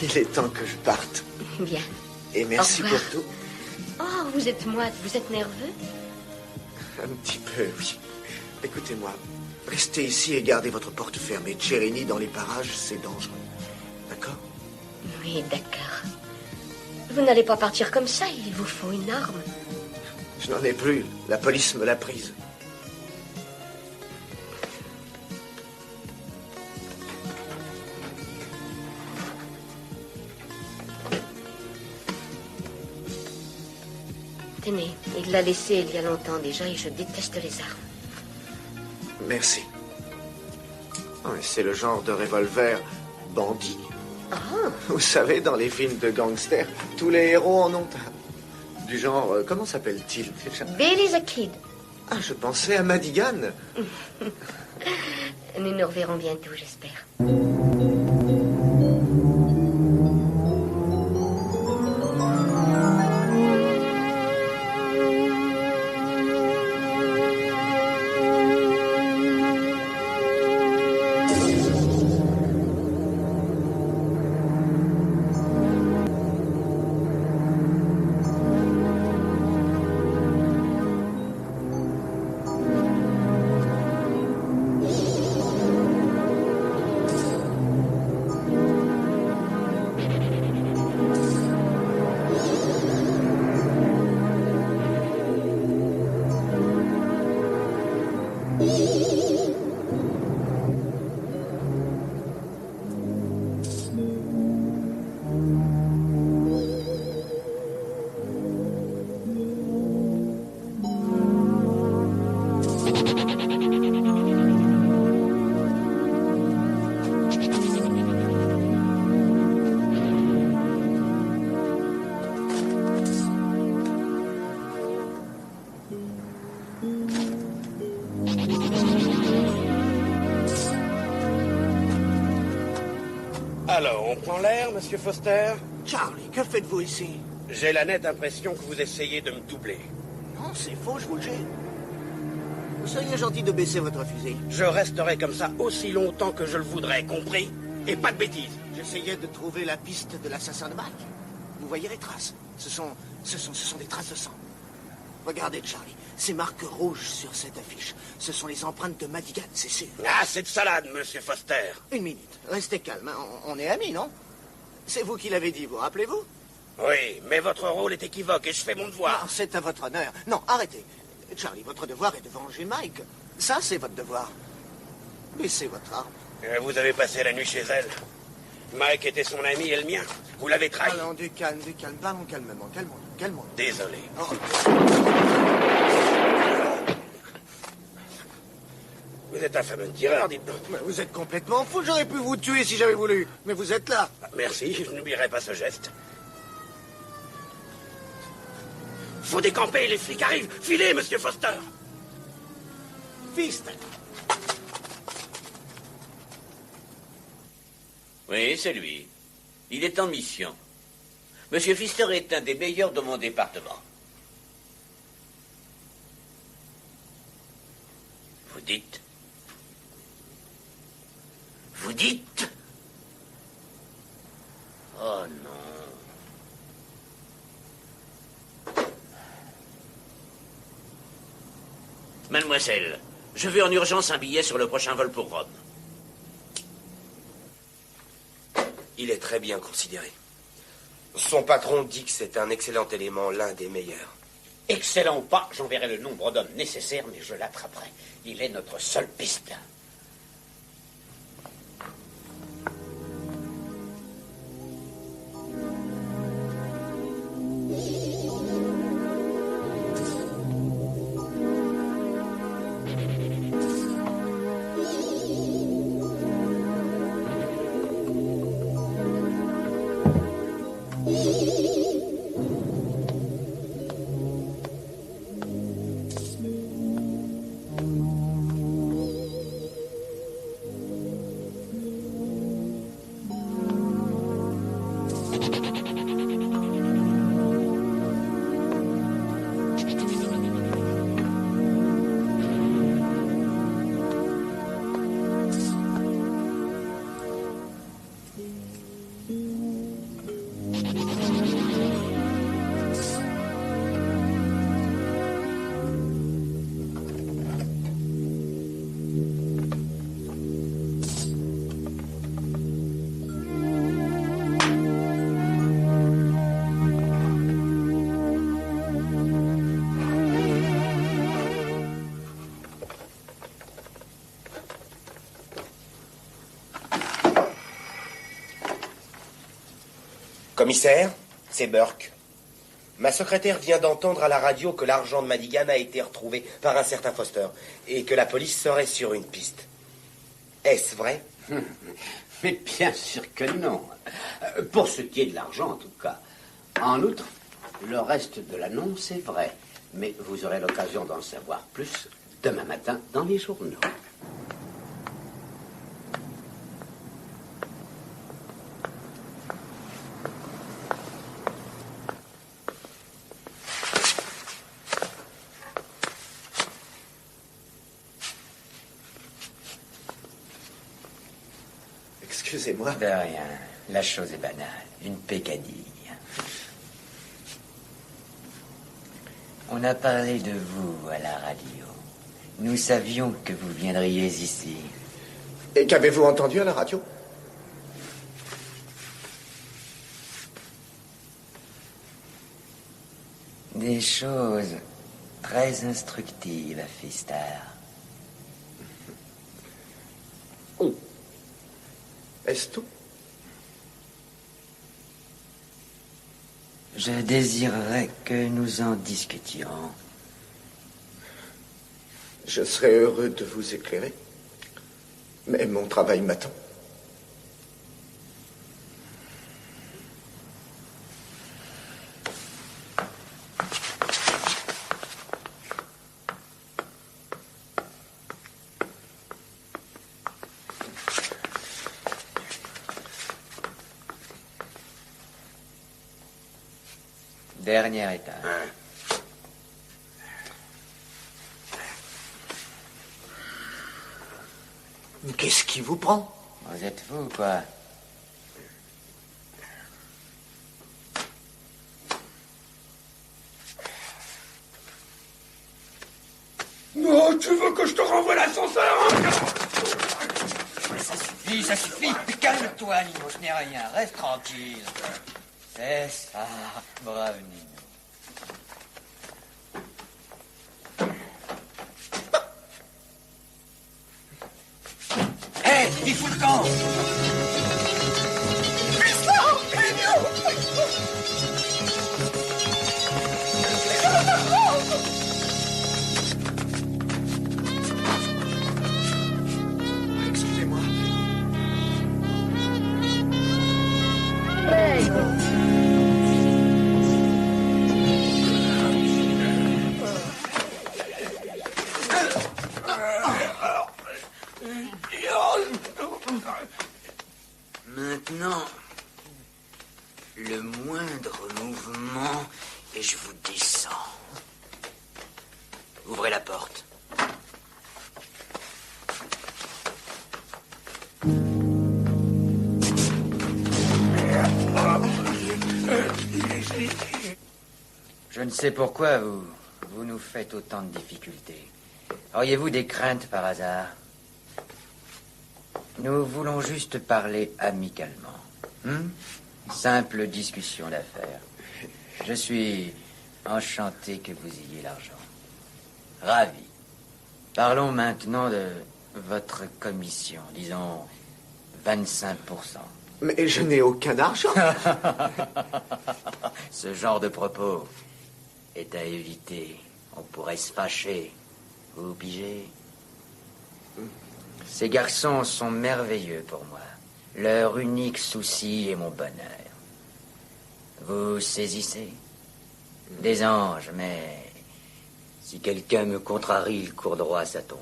Speaker 10: Il est temps que je parte.
Speaker 5: Bien.
Speaker 10: Et merci
Speaker 5: Au
Speaker 10: pour
Speaker 5: revoir.
Speaker 10: tout.
Speaker 5: Oh, vous êtes moite. Vous êtes nerveux?
Speaker 10: Un petit peu, oui. Écoutez-moi. Restez ici et gardez votre porte fermée. Cherini, dans les parages, c'est dangereux. D'accord?
Speaker 5: Oui, d'accord. Vous n'allez pas partir comme ça. Il vous faut une arme.
Speaker 10: Je n'en ai plus. La police me l'a prise.
Speaker 5: Tenez, il l'a laissé il y a longtemps déjà et je déteste les armes.
Speaker 10: Merci. Ouais, c'est le genre de revolver bandit.
Speaker 5: Oh,
Speaker 10: Vous savez, dans les films de gangsters, tous les héros en ont un. Du genre, comment s'appelle-t-il déjà?
Speaker 5: Billy the Kid.
Speaker 10: Ah, je pensais à Madigan.
Speaker 5: Nous nous reverrons bientôt, j'espère.
Speaker 2: Alors, on prend l'air, monsieur Foster?
Speaker 6: Charlie, que faites-vous ici?
Speaker 2: J'ai la nette impression que vous essayez de me doubler.
Speaker 6: Non, c'est faux, je vous le jure. Soyez gentil de baisser votre fusil.
Speaker 2: Je resterai comme ça aussi longtemps que je le voudrais, compris? Et pas de bêtises.
Speaker 6: J'essayais de trouver la piste de l'assassin de Mike. Vous voyez les traces? Ce sont des traces de sang. Regardez, Charlie, ces marques rouges sur cette affiche. Ce sont les empreintes de Madigan, c'est sûr.
Speaker 2: Ah, c'est de salade, monsieur Foster.
Speaker 6: Une minute, restez calme, hein. On est amis, non? C'est vous qui l'avez dit, vous rappelez-vous?
Speaker 2: Oui, mais votre rôle est équivoque et je fais mon devoir.
Speaker 6: Non, c'est à votre honneur. Non, arrêtez. Charlie, votre devoir est de venger Mike. Ça, c'est votre devoir. Baissez votre arme.
Speaker 2: Vous avez passé la nuit chez elle. Mike était son ami et le mien. Vous l'avez trahi.
Speaker 6: Allons, du calme. Parlons calmement. Calmons-nous.
Speaker 2: Désolé.
Speaker 6: Oh.
Speaker 2: Vous êtes un fameux tireur, dites-donc.
Speaker 6: Mais vous êtes complètement fou. J'aurais pu vous tuer si j'avais voulu. Mais vous êtes là.
Speaker 2: Merci, je n'oublierai pas ce geste. Faut décamper, les flics arrivent. Filez, monsieur Foster.
Speaker 6: Fist.
Speaker 7: Oui, c'est lui. Il est en mission. Monsieur Pfister est un des meilleurs de mon département. Vous dites? Vous dites? Oh non. Mademoiselle, je veux en urgence un billet sur le prochain vol pour Rome.
Speaker 3: Il est très bien considéré. Son patron dit que c'est un excellent élément, l'un des meilleurs.
Speaker 2: Excellent ou pas, j'enverrai le nombre d'hommes nécessaires, mais je l'attraperai. Il est notre seule piste.
Speaker 3: Commissaire, c'est Burke. Ma secrétaire vient d'entendre à la radio que l'argent de Madigan a été retrouvé par un certain Foster et que la police serait sur une piste. Est-ce vrai?
Speaker 2: Mais bien sûr que non. Pour ce qui est de l'argent, en tout cas. En outre, le reste de l'annonce est vrai. Mais vous aurez l'occasion d'en savoir plus demain matin dans les journaux.
Speaker 10: Excusez-moi.
Speaker 1: De rien. La chose est banale. Une pécadille. On a parlé de vous à la radio. Nous savions que vous viendriez ici.
Speaker 10: Et qu'avez-vous entendu à la radio?
Speaker 1: Des choses très instructives, Pfister.
Speaker 10: Est-ce tout?
Speaker 1: Je désirerais que nous en discutions.
Speaker 10: Je serais heureux de vous éclairer. Mais mon travail m'attend.
Speaker 1: Dernier étage.
Speaker 10: Qu'est-ce qui vous prend?
Speaker 1: Vous êtes fou, quoi?
Speaker 11: Non, tu veux que je te renvoie l'ascenseur?
Speaker 1: Ça suffit. Calme-toi, Nino, je n'ai rien. Reste tranquille. C'est ça. Bravo, Nino. Hé, il fout le camp.
Speaker 10: Excusez-moi.
Speaker 1: Maintenant, le moindre mouvement et je vous descends. Ouvrez la porte. Je ne sais pourquoi vous nous faites autant de difficultés. Auriez-vous des craintes par hasard? Nous voulons juste parler amicalement. Simple discussion d'affaires. Je suis enchanté que vous ayez l'argent. Ravi. Parlons maintenant de votre commission, disons 25%.
Speaker 10: Mais je n'ai aucun argent.
Speaker 1: Ce genre de propos est à éviter. On pourrait se fâcher. Vous pigez? Ces garçons sont merveilleux pour moi. Leur unique souci est mon bonheur. Vous saisissez? Des anges, mais si quelqu'un me contrarie, il court droit à sa tombe.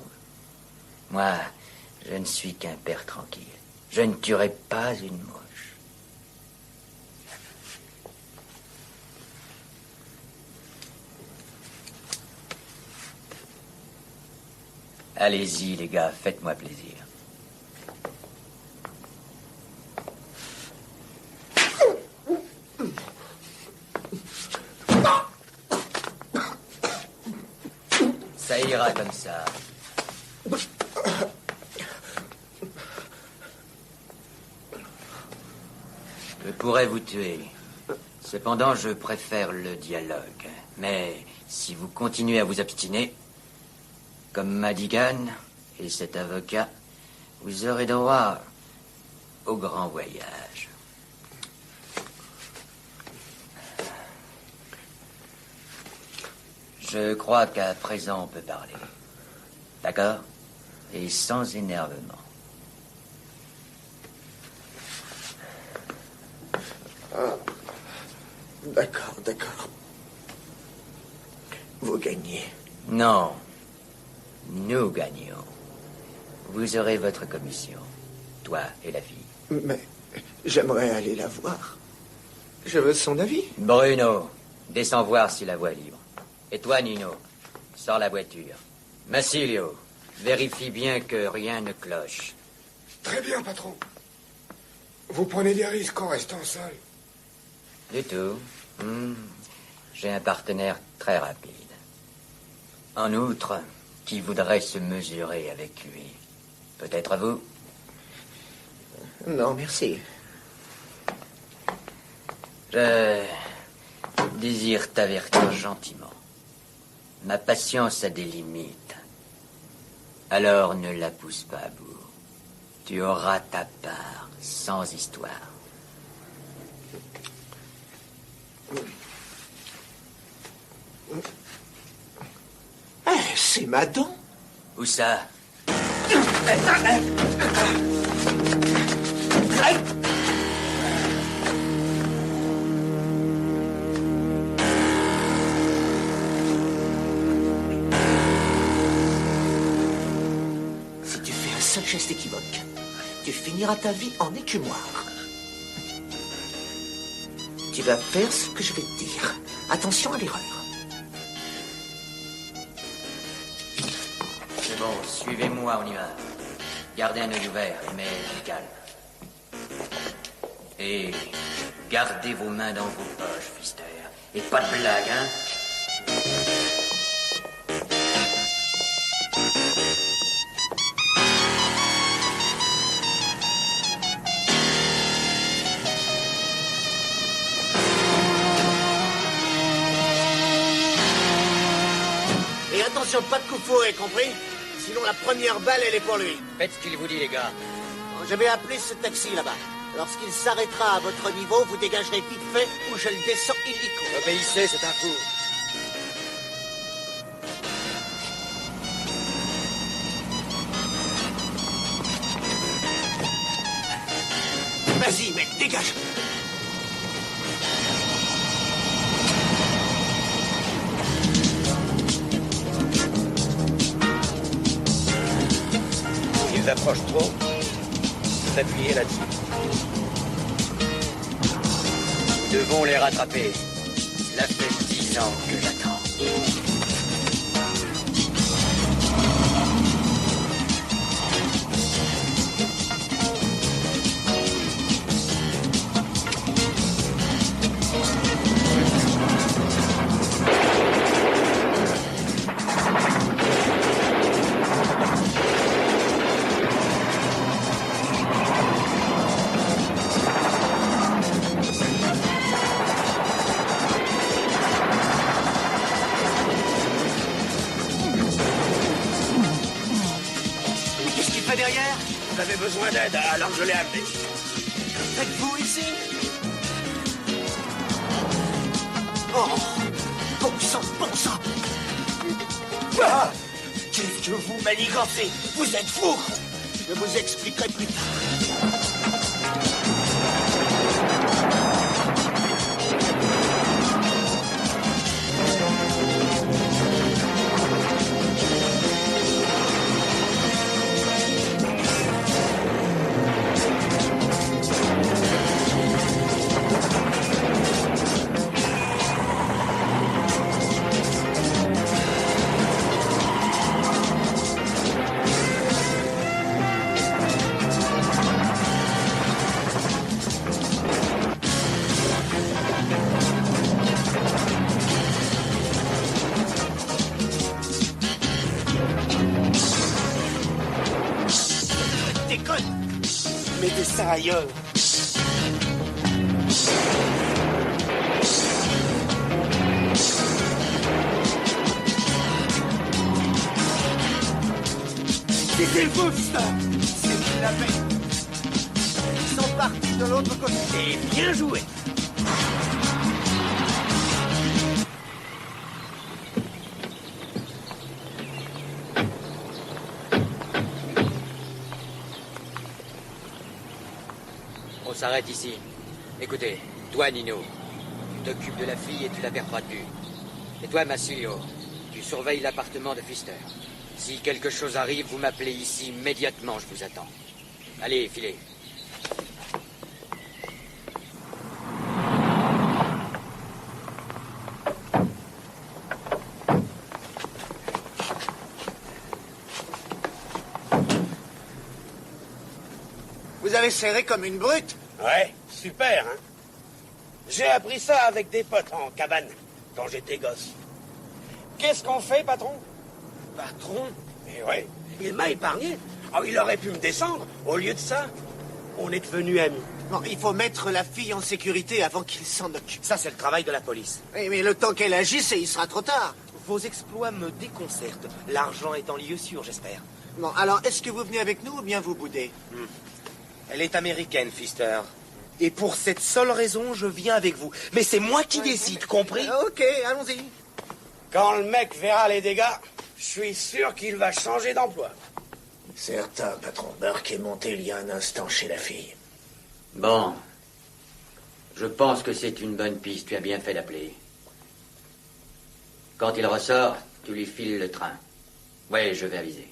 Speaker 1: Moi, je ne suis qu'un père tranquille. Je ne tuerai pas une mouche. Allez-y, les gars, faites-moi plaisir. Ça ira comme ça. Je pourrais vous tuer. Cependant, je préfère le dialogue. Mais si vous continuez à vous obstiner, comme Madigan et cet avocat, vous aurez droit au grand voyage. Je crois qu'à présent, on peut parler. D'accord? Et sans énervement.
Speaker 10: Ah, d'accord, d'accord. Vous gagnez.
Speaker 1: Non. Nous gagnons. Vous aurez votre commission. Toi et la fille.
Speaker 10: Mais j'aimerais aller la voir. Je veux son avis.
Speaker 1: Bruno, descends voir si la voie est libre. Et toi, Nino, sors la voiture. Massilio, vérifie bien que rien ne cloche.
Speaker 11: Très bien, patron. Vous prenez des risques en restant seul.
Speaker 1: Du tout. J'ai un partenaire très rapide. En outre, qui voudrait se mesurer avec lui? Peut-être vous?
Speaker 10: Non, merci.
Speaker 1: Je désire t'avertir gentiment. Ma patience a des limites. Alors ne la pousse pas à bout. Tu auras ta part, sans histoire.
Speaker 10: C'est ma dent.
Speaker 1: Où ça?
Speaker 10: Si tu fais un seul geste équivoque, tu finiras ta vie en écumoire. Tu vas faire ce que je vais te dire.
Speaker 6: Attention à l'erreur.
Speaker 1: C'est bon, suivez-moi, on y va. Gardez un œil ouvert, mais calme. Et gardez vos mains dans vos poches, Pfister. Et pas de blague, hein?
Speaker 6: Et attention, pas de coup fourré, compris? Sinon la première balle, elle est pour lui.
Speaker 1: Faites ce qu'il vous dit, les gars.
Speaker 6: Je vais appeler ce taxi là-bas. Lorsqu'il s'arrêtera à votre niveau, vous dégagerez vite fait ou je le descends illico.
Speaker 1: Obéissez, c'est un coup.
Speaker 6: Vas-y, mec, dégage.
Speaker 2: Ils approchent trop. Vous appuyez là-dessus.
Speaker 1: Nous devons les rattraper. Cela fait 10 ans que j'attends.
Speaker 6: Qu'est-ce qu'il fait derrière?
Speaker 2: Vous avez besoin d'aide, alors je l'ai amené.
Speaker 6: Faites-vous ici? Oh, bon sang, bon sang. Ah, qu'est-ce que vous manigancez? Vous êtes fous. Je vous expliquerai plus tard. Déconne. Mettez ça ailleurs. C'était vous, ça. C'est la paix. Ils sont partis de l'autre côté. Et bien joué.
Speaker 1: On s'arrête ici. Écoutez, toi, Nino, tu t'occupes de la fille et tu la perds pas de vue. Et toi, Massilio, tu surveilles l'appartement de Pfister. Si quelque chose arrive, vous m'appelez ici immédiatement, je vous attends. Allez, filez.
Speaker 6: Vous avez serré comme une brute.
Speaker 2: Ouais, super, hein. J'ai appris ça avec des potes en cabane, quand j'étais gosse. Qu'est-ce qu'on fait, patron? Patron? Mais ouais, il m'a épargné. Oh, il aurait pu me descendre. Au lieu de ça, on est devenus amis.
Speaker 6: Bon, il faut mettre la fille en sécurité avant qu'il s'en occupe.
Speaker 3: Ça, c'est le travail de la police.
Speaker 6: Oui, mais le temps qu'elle agisse, il sera trop tard.
Speaker 3: Vos exploits me déconcertent. L'argent est en lieu sûr, j'espère.
Speaker 6: Bon, alors, est-ce que vous venez avec nous ou bien vous boudez?
Speaker 3: Elle est américaine, Pfister. Et pour cette seule raison, je viens avec vous. Mais c'est moi qui décide, compris?
Speaker 6: Ok, allons-y.
Speaker 2: Quand le mec verra les dégâts, je suis sûr qu'il va changer d'emploi.
Speaker 10: Certain, patron. Burke est monté il y a un instant chez la fille.
Speaker 1: Bon. Je pense que c'est une bonne piste. Tu as bien fait d'appeler. Quand il ressort, tu lui files le train. Ouais, je vais aviser.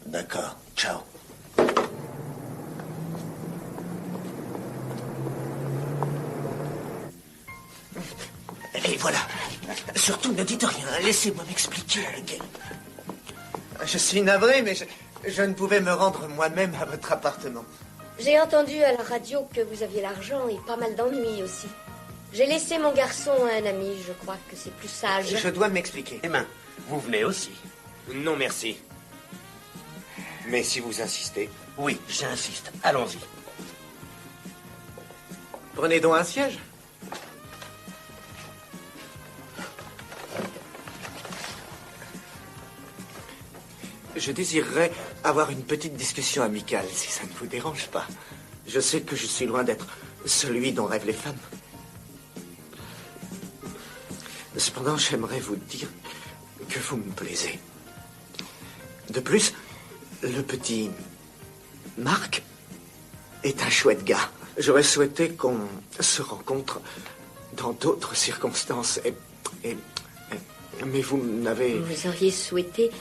Speaker 10: D'accord. Ciao.
Speaker 6: Et Voilà. Surtout ne dites rien, laissez-moi m'expliquer avec elle. Je suis navré, mais je ne pouvais me rendre moi-même à votre appartement.
Speaker 5: J'ai entendu à la radio que vous aviez l'argent et pas mal d'ennuis aussi. J'ai laissé mon garçon à un ami, je crois que c'est plus sage.
Speaker 6: Je dois m'expliquer.
Speaker 2: Emma, vous venez aussi?
Speaker 3: Non, merci. Mais si vous insistez...
Speaker 2: Oui, j'insiste. Allons-y.
Speaker 6: Prenez donc un siège. Je désirerais avoir une petite discussion amicale, si ça ne vous dérange pas. Je sais que je suis loin d'être celui dont rêvent les femmes. Cependant, j'aimerais vous dire que vous me plaisez. De plus, le petit Marc est un chouette gars. J'aurais souhaité qu'on se rencontre dans d'autres circonstances. Mais vous n'avez...
Speaker 5: Vous auriez souhaité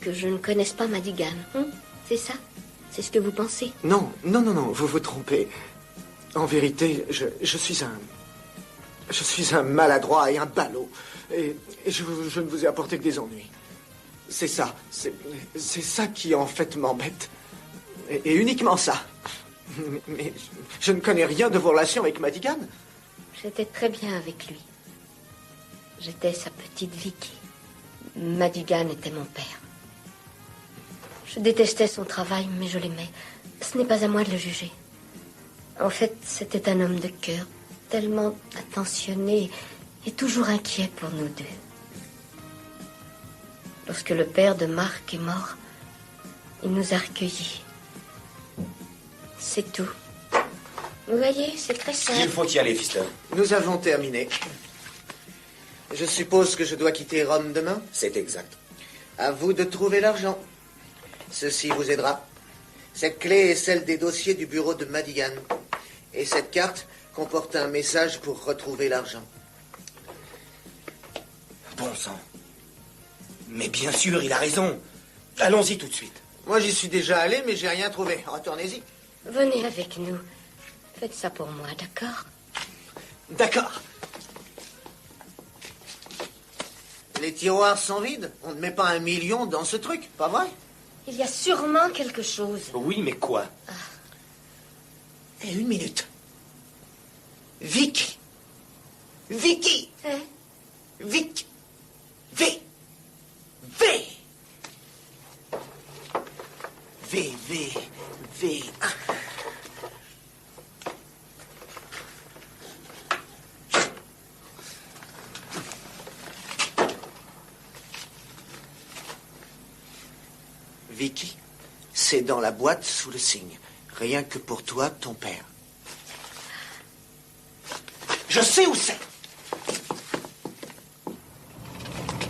Speaker 5: que je ne connaisse pas Madigan, hein? C'est ça? C'est ce que vous pensez?
Speaker 6: Non, vous vous trompez. En vérité, je suis un maladroit et un ballot. Et je ne vous ai apporté que des ennuis. C'est ça. C'est ça qui, en fait, m'embête. Et uniquement ça. Mais je ne connais rien de vos relations avec Madigan.
Speaker 5: J'étais très bien avec lui. J'étais sa petite Vicky. Madigan était mon père. Je détestais son travail, mais je l'aimais. Ce n'est pas à moi de le juger. En fait, c'était un homme de cœur, tellement attentionné et toujours inquiet pour nous deux. Lorsque le père de Marc est mort, il nous a recueillis. C'est tout. Vous voyez, c'est très simple.
Speaker 3: Il faut y aller, Pfister.
Speaker 6: Nous avons terminé. Je suppose que je dois quitter Rome demain?
Speaker 3: C'est exact.
Speaker 6: À vous de trouver l'argent. Ceci vous aidera. Cette clé est celle des dossiers du bureau de Madigan. Et cette carte comporte un message pour retrouver l'argent.
Speaker 3: Bon sang. Mais bien sûr, il a raison. Allons-y tout de suite.
Speaker 6: Moi, j'y suis déjà allé, mais j'ai rien trouvé. Retournez-y.
Speaker 5: Venez avec nous. Faites ça pour moi, d'accord?
Speaker 6: D'accord. Les tiroirs sont vides. On ne met pas 1 million dans ce truc, pas vrai?
Speaker 5: Il y a sûrement quelque chose.
Speaker 3: Oui, mais quoi?
Speaker 6: Et 1 minute. Vicky. Vicky.
Speaker 5: Hein?
Speaker 6: Vic. V. V. V, V, V. Vicky, c'est dans la boîte sous le signe. Rien que pour toi, ton père. Je sais où c'est.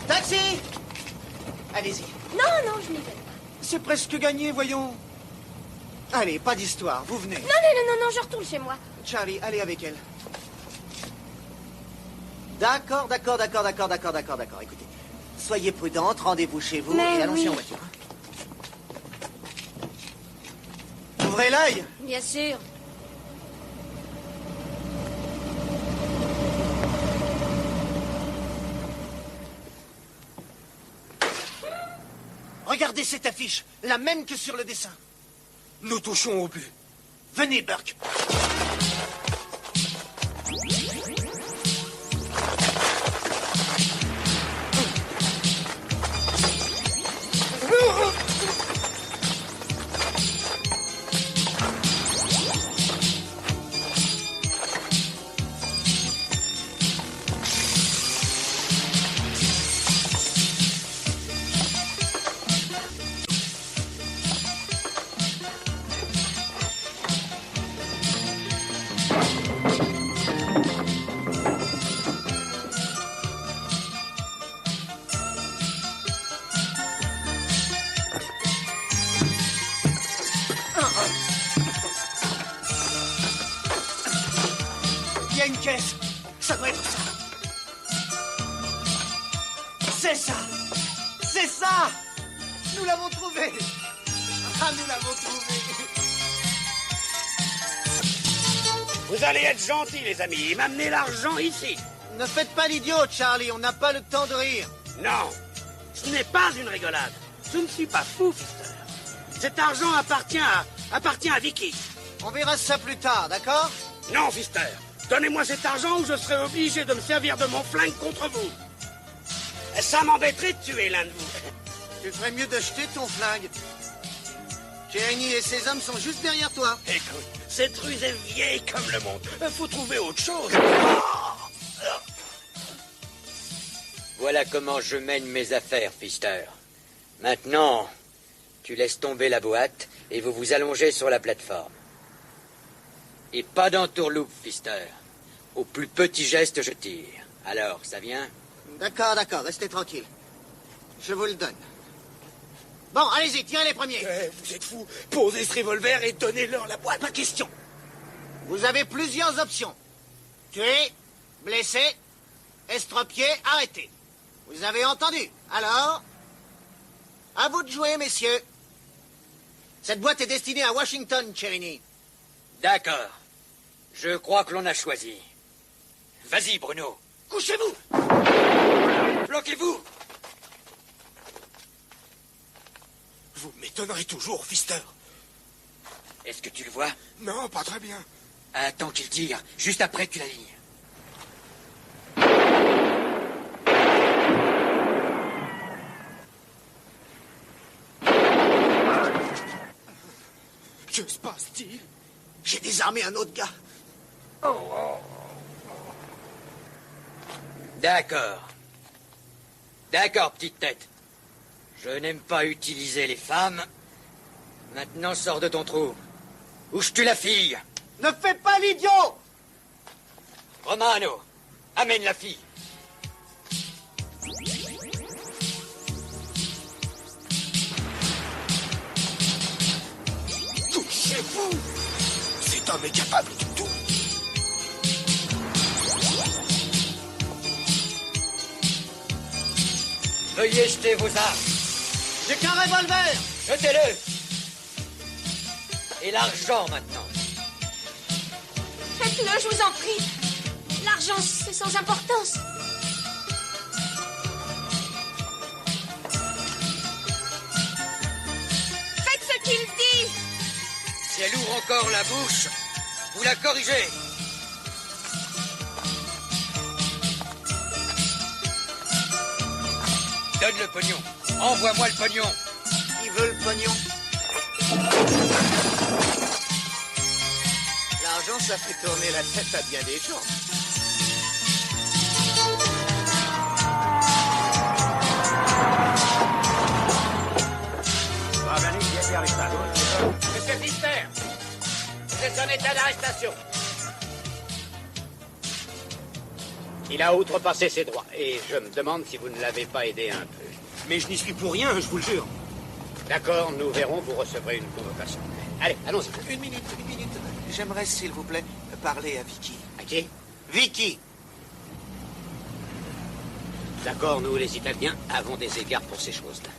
Speaker 6: Taxi! Allez-y.
Speaker 5: Non, je n'y vais pas.
Speaker 6: C'est presque gagné, voyons. Allez, pas d'histoire, vous venez.
Speaker 5: Non, je retourne chez moi.
Speaker 6: Charlie, allez avec elle. D'accord. Écoutez, soyez prudente, rendez-vous chez vous
Speaker 5: Mais
Speaker 6: et allons-y
Speaker 5: oui.
Speaker 6: en voiture. Ouvrez l'œil.
Speaker 5: Bien sûr.
Speaker 6: Regardez cette affiche, la même que sur le dessin.
Speaker 3: Nous touchons au but.
Speaker 6: Venez, Burke. Il y a une caisse. Ça doit être ça. C'est ça. C'est ça. Nous l'avons trouvé. Ah, nous l'avons trouvé.
Speaker 7: Vous allez être gentils, les amis, et m'amener l'argent ici.
Speaker 6: Ne faites pas l'idiot, Charlie, on n'a pas le temps de rire.
Speaker 2: Non, ce n'est pas une rigolade. Je ne suis pas fou, Fister. Cet argent appartient à Vicky.
Speaker 6: On verra ça plus tard, d'accord?
Speaker 2: Non, Fister. Donnez-moi cet argent ou je serai obligé de me servir de mon flingue contre vous. Ça m'embêterait de tuer l'un de vous.
Speaker 6: Tu ferais mieux de jeter ton flingue. Chérini et ses hommes sont juste derrière toi.
Speaker 2: Écoute, cette ruse est vieille comme le monde. Faut trouver autre chose.
Speaker 1: Voilà comment je mène mes affaires, Fister. Maintenant, tu laisses tomber la boîte et vous vous allongez sur la plateforme. Et pas d'entourloupe, Fister. Au plus petit geste, je tire. Alors, ça vient?
Speaker 6: D'accord, restez tranquille. Je vous le donne. Bon, allez-y, tirez les premiers.
Speaker 2: Vous êtes fous. Posez ce revolver et donnez-leur la boîte. Pas question.
Speaker 6: Vous avez plusieurs options. Tuer, blesser, estropier, arrêter. Vous avez entendu? Alors, à vous de jouer, messieurs. Cette boîte est destinée à Washington, Chérini.
Speaker 1: D'accord. Je crois que l'on a choisi. Vas-y, Bruno.
Speaker 2: Couchez-vous.
Speaker 1: Bloquez-vous.
Speaker 11: Vous m'étonnerez toujours, Fister.
Speaker 1: Est-ce que tu le vois?
Speaker 11: Non, pas très bien.
Speaker 1: Attends qu'il tire, juste après tu l'alignes.
Speaker 11: Que se passe-t-il?
Speaker 6: J'ai désarmé un autre gars.
Speaker 1: D'accord. D'accord, petite tête. Je n'aime pas utiliser les femmes. Maintenant, sors de ton trou. Où je tue la fille?
Speaker 6: Ne fais pas l'idiot!
Speaker 1: Romano, amène la fille.
Speaker 11: Touchez-vous! Cet homme est capable de tout.
Speaker 1: Veuillez jeter vos armes.
Speaker 6: J'ai qu'un revolver!
Speaker 1: Jetez-le. Et l'argent maintenant.
Speaker 5: Faites-le, je vous en prie. L'argent, c'est sans importance. Faites ce qu'il dit.
Speaker 1: Si elle ouvre encore la bouche, vous la corrigez. Donne le pognon. Envoie-moi le pognon.
Speaker 6: Il veut le pognon. L'argent, ça fait tourner la tête à bien des gens.
Speaker 2: Monsieur Fister, vous êtes en état d'arrestation. Il a outrepassé ses droits et je me demande si vous ne l'avez pas aidé un peu.
Speaker 3: Mais je n'y suis pour rien, je vous le jure.
Speaker 2: D'accord, nous verrons, vous recevrez une convocation. Allez, allons-y.
Speaker 6: Une minute. J'aimerais, s'il vous plaît, parler à Vicky.
Speaker 2: À qui?
Speaker 6: Vicky!
Speaker 2: D'accord, nous les Italiens avons des égards pour ces choses-là.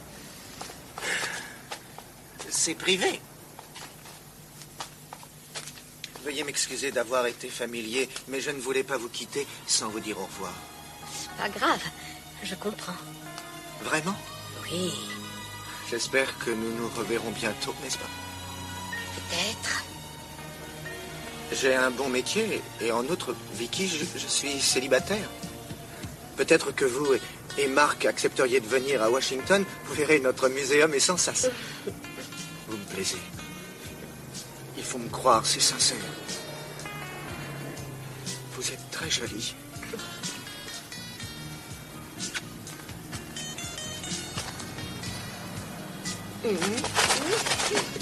Speaker 6: C'est privé. Veuillez m'excuser d'avoir été familier, mais je ne voulais pas vous quitter sans vous dire au revoir.
Speaker 5: Pas grave, je comprends.
Speaker 6: Vraiment?
Speaker 5: Oui,
Speaker 6: J'espère que nous nous reverrons bientôt, n'est-ce pas?
Speaker 5: peut-être.
Speaker 6: J'ai un bon métier, et en outre, Vicky, je suis célibataire. Peut-être que vous et Marc accepteriez de venir à Washington. Vous verrez, notre muséum est sans sas. Vous me plaisez. Il faut me croire, c'est sincère. Vous êtes très jolie.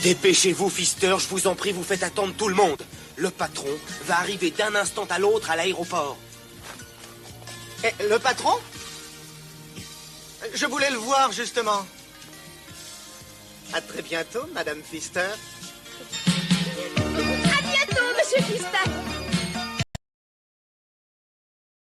Speaker 3: Dépêchez-vous, Fister, je vous en prie, vous faites attendre tout le monde. Le patron va arriver d'un instant à l'autre à l'aéroport.
Speaker 6: Le patron? Je voulais le voir, justement. À très bientôt, Madame Fister.